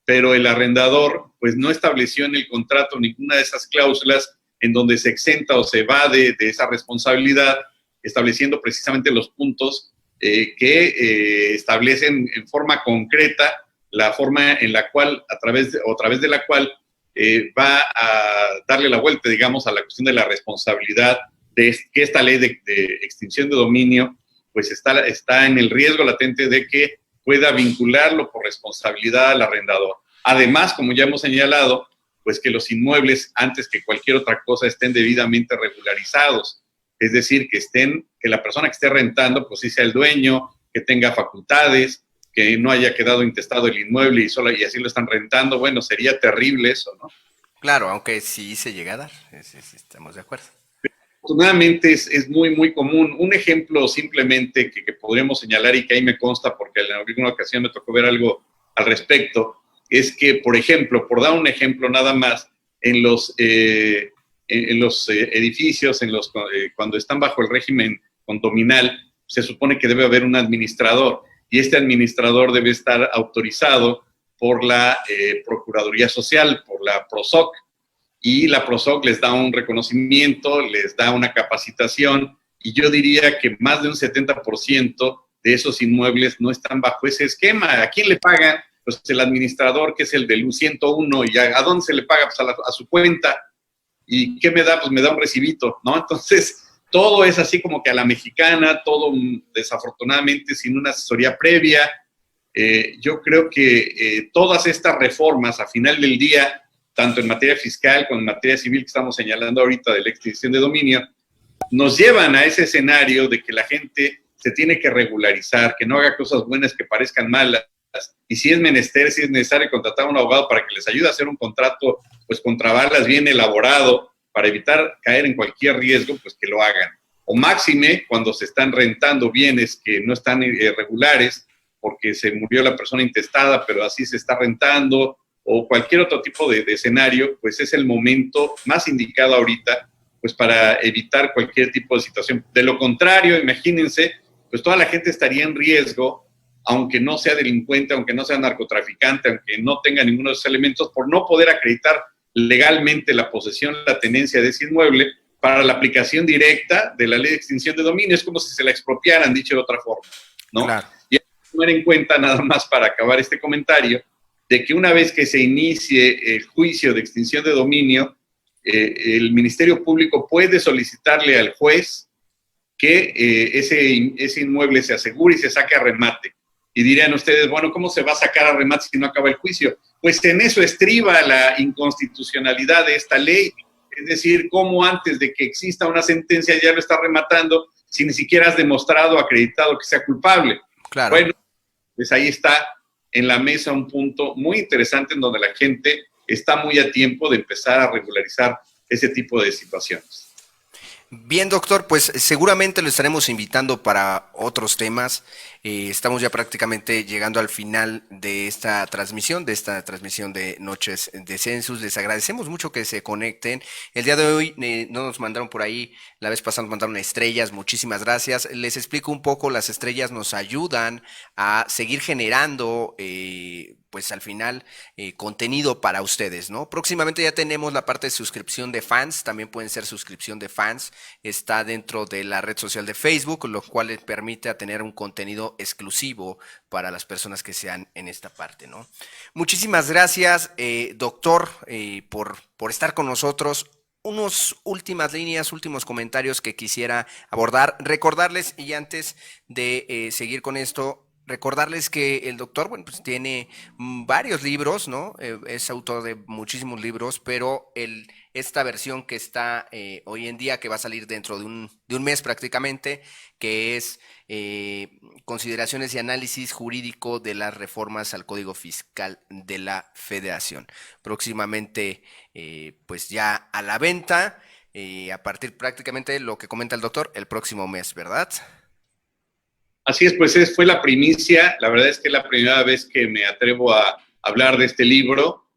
pero el arrendador pues no estableció en el contrato ninguna de esas cláusulas en donde se exenta o se evade de esa responsabilidad, estableciendo precisamente los puntos que establecen en forma concreta la forma en la cual, a través de la cual va a darle la vuelta, digamos, a la cuestión de la responsabilidad de que esta ley de extinción de dominio, pues está en el riesgo latente de que pueda vincularlo por responsabilidad al arrendador. Además, como ya hemos señalado, pues que los inmuebles, antes que cualquier otra cosa, estén debidamente regularizados. Es decir, que la persona que esté rentando, pues sí sea el dueño, que tenga facultades, que no haya quedado intestado el inmueble y así lo están rentando. Bueno, sería terrible eso, ¿no? Claro, aunque sí se llega a dar, estamos de acuerdo. Afortunadamente es muy, muy común. Un ejemplo simplemente que podríamos señalar y que ahí me consta porque en alguna ocasión me tocó ver algo al respecto, es que, por ejemplo, por dar un ejemplo nada más, en los edificios, cuando están bajo el régimen condominal, se supone que debe haber un administrador y este administrador debe estar autorizado por la Procuraduría Social, por la PROSOC, y la PROSOC les da un reconocimiento, les da una capacitación, y yo diría que más de un 70% de esos inmuebles no están bajo ese esquema. ¿A quién le pagan? Pues el administrador, que es el del 101, y ¿a dónde se le paga? Pues a su cuenta. ¿Y qué me da? Pues me da un recibito, ¿no? Entonces, todo es así como que a la mexicana, todo desafortunadamente sin una asesoría previa. Yo creo que todas estas reformas, a final del día, tanto en materia fiscal como en materia civil que estamos señalando ahorita de la extinción de dominio, nos llevan a ese escenario de que la gente se tiene que regularizar, que no haga cosas buenas que parezcan malas, y si es menester, si es necesario contratar a un abogado para que les ayude a hacer un contrato, pues contra balas bien elaborado, para evitar caer en cualquier riesgo, pues que lo hagan. O máxime cuando se están rentando bienes que no están regulares, porque se murió la persona intestada, pero así se está rentando, o cualquier otro tipo de escenario, pues es el momento más indicado ahorita, pues para evitar cualquier tipo de situación. De lo contrario, imagínense, pues toda la gente estaría en riesgo, aunque no sea delincuente, aunque no sea narcotraficante, aunque no tenga ninguno de esos elementos, por no poder acreditar legalmente la posesión, la tenencia de ese inmueble para la aplicación directa de la ley de extinción de dominio. Es como si se la expropiaran, dicho de otra forma, ¿no? Claro. Y hay que tener en cuenta, nada más para acabar este comentario, de que una vez que se inicie el juicio de extinción de dominio, el Ministerio Público puede solicitarle al juez que ese inmueble se asegure y se saque a remate. Y dirían ustedes, bueno, ¿cómo se va a sacar a remate si no acaba el juicio? Pues en eso estriba la inconstitucionalidad de esta ley. Es decir, cómo antes de que exista una sentencia ya lo está rematando si ni siquiera has demostrado o acreditado que sea culpable. Claro. Bueno, pues ahí está en la mesa un punto muy interesante en donde la gente está muy a tiempo de empezar a regularizar ese tipo de situaciones. Bien, doctor, pues seguramente lo estaremos invitando para otros temas. Estamos ya prácticamente llegando al final de esta transmisión de Noches de Census. Les agradecemos mucho que se conecten. El día de hoy no nos mandaron por ahí, la vez pasada nos mandaron estrellas, muchísimas gracias. Les explico un poco, las estrellas nos ayudan a seguir generando pues al final contenido para ustedes, ¿no? Próximamente ya tenemos la parte de suscripción de fans, también pueden ser suscripción de fans, está dentro de la red social de Facebook, lo cual les permite tener un contenido exclusivo para las personas que sean en esta parte, ¿no? Muchísimas gracias, doctor, por estar con nosotros. Unos últimas líneas, últimos comentarios que quisiera abordar, recordarles, y antes de seguir con esto, recordarles que el doctor, bueno, pues tiene varios libros, ¿no? Es autor de muchísimos libros, pero esta versión que está hoy en día, que va a salir dentro de un mes prácticamente, que es Consideraciones y análisis jurídico de las reformas al Código Fiscal de la Federación. Próximamente, pues ya a la venta, a partir prácticamente de lo que comenta el doctor, el próximo mes, ¿verdad? Así es, pues fue la primicia. La verdad es que es la primera vez que me atrevo a hablar de este libro.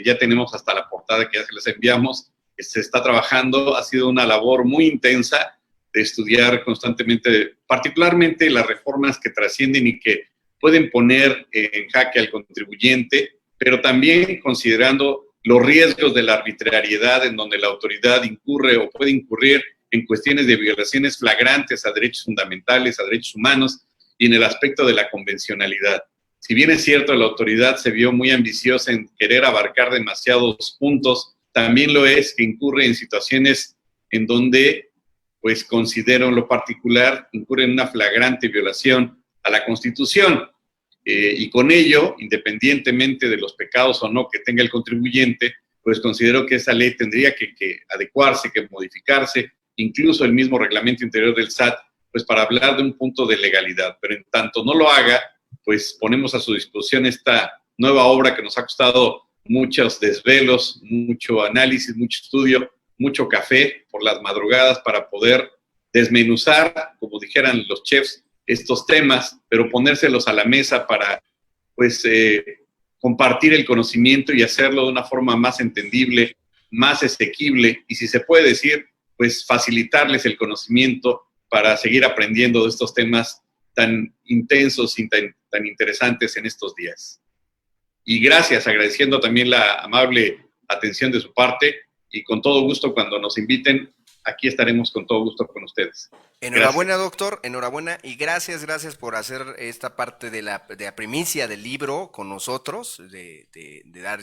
Ya tenemos hasta la portada que ya se les enviamos. Se está trabajando, ha sido una labor muy intensa de estudiar constantemente, particularmente las reformas que trascienden y que pueden poner en jaque al contribuyente, pero también considerando los riesgos de la arbitrariedad en donde la autoridad incurre o puede incurrir en cuestiones de violaciones flagrantes a derechos fundamentales, a derechos humanos y en el aspecto de la convencionalidad. Si bien es cierto, la autoridad se vio muy ambiciosa en querer abarcar demasiados puntos, también lo es que incurre en situaciones en donde, pues considero en lo particular, incurre en una flagrante violación a la Constitución. Y con ello, independientemente de los pecados o no que tenga el contribuyente, pues considero que esa ley tendría que adecuarse, que modificarse, incluso el mismo reglamento interior del SAT, pues para hablar de un punto de legalidad. Pero en tanto no lo haga, pues ponemos a su disposición esta nueva obra que nos ha costado muchos desvelos, mucho análisis, mucho estudio, mucho café por las madrugadas para poder desmenuzar, como dijeran los chefs, estos temas, pero ponérselos a la mesa para, pues, compartir el conocimiento y hacerlo de una forma más entendible, más asequible, y si se puede decir, pues facilitarles el conocimiento para seguir aprendiendo de estos temas tan intensos y tan interesantes en estos días. Y gracias, agradeciendo también la amable atención de su parte, y con todo gusto cuando nos inviten, aquí estaremos con todo gusto con ustedes. Enhorabuena, gracias, doctor, enhorabuena y gracias por hacer esta parte de la primicia del libro con nosotros, de dar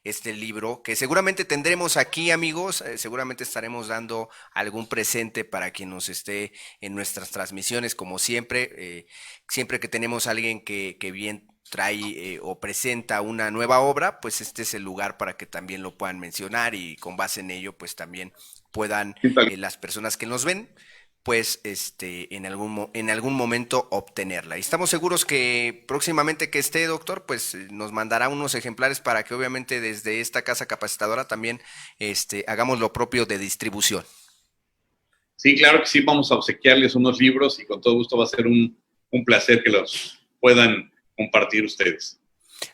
este libro, que seguramente tendremos aquí, amigos, seguramente estaremos dando algún presente para quien nos esté en nuestras transmisiones, como siempre, siempre que tenemos a alguien que bien trae o presenta una nueva obra, pues este es el lugar para que también lo puedan mencionar y con base en ello, pues también puedan las personas que nos ven pues en algún momento obtenerla. Y estamos seguros que próximamente que esté, doctor, pues nos mandará unos ejemplares para que obviamente desde esta casa capacitadora también hagamos lo propio de distribución. Sí, claro que sí, vamos a obsequiarles unos libros y con todo gusto va a ser un placer que los puedan compartir ustedes.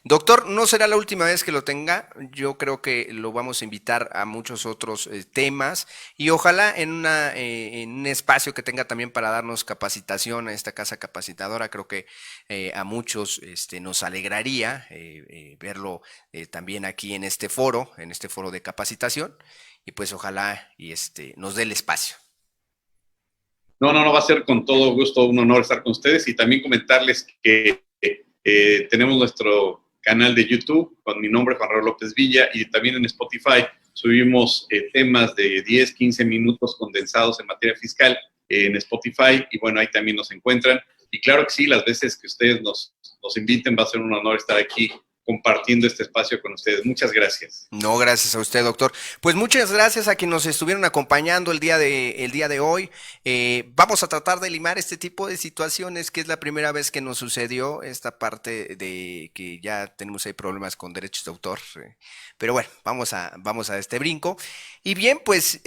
Doctor, no será la última vez que lo tenga. Yo creo que lo vamos a invitar a muchos otros temas y ojalá en un espacio que tenga también para darnos capacitación a esta casa capacitadora. Creo que a muchos nos alegraría verlo también aquí en este foro de capacitación y pues ojalá y nos dé el espacio. No, va a ser con todo gusto un honor estar con ustedes y también comentarles que tenemos nuestro canal de YouTube con mi nombre, Juan Raúl López Villa, y también en Spotify subimos temas de 10, 15 minutos condensados en materia fiscal en Spotify, y bueno, ahí también nos encuentran. Y claro que sí, las veces que ustedes nos inviten va a ser un honor estar aquí compartiendo este espacio con ustedes. Muchas gracias. No, gracias a usted, doctor. Pues muchas gracias a quienes nos estuvieron acompañando el día de hoy. Vamos a tratar de limar este tipo de situaciones, que es la primera vez que nos sucedió esta parte de que ya tenemos ahí problemas con derechos de autor. Pero bueno, vamos a este brinco. Y bien, pues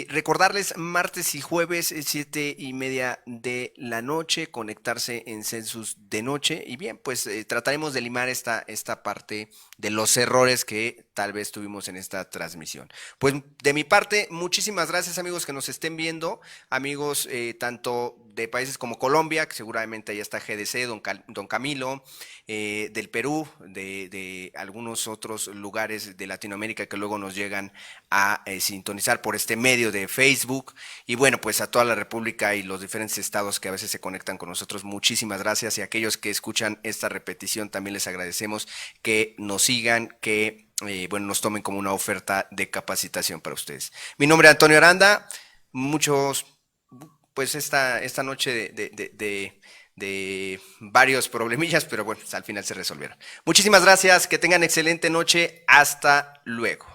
recordarles martes y jueves 7:30 de la noche, conectarse en Census de noche. Y bien, pues trataremos de limar esta parte de los errores que tal vez tuvimos en esta transmisión. Pues de mi parte, muchísimas gracias amigos que nos estén viendo, amigos tanto de países como Colombia, que seguramente ahí está GDC, don Camilo, del Perú, de algunos otros lugares de Latinoamérica que luego nos llegan a sintonizar por este medio de Facebook, y bueno, pues a toda la República y los diferentes estados que a veces se conectan con nosotros, muchísimas gracias, y a aquellos que escuchan esta repetición también les agradecemos que nos sigan, que bueno, nos tomen como una oferta de capacitación para ustedes. Mi nombre es Antonio Aranda, muchos, pues esta noche de varios problemillas, pero bueno, al final se resolvieron. Muchísimas gracias, que tengan excelente noche, hasta luego.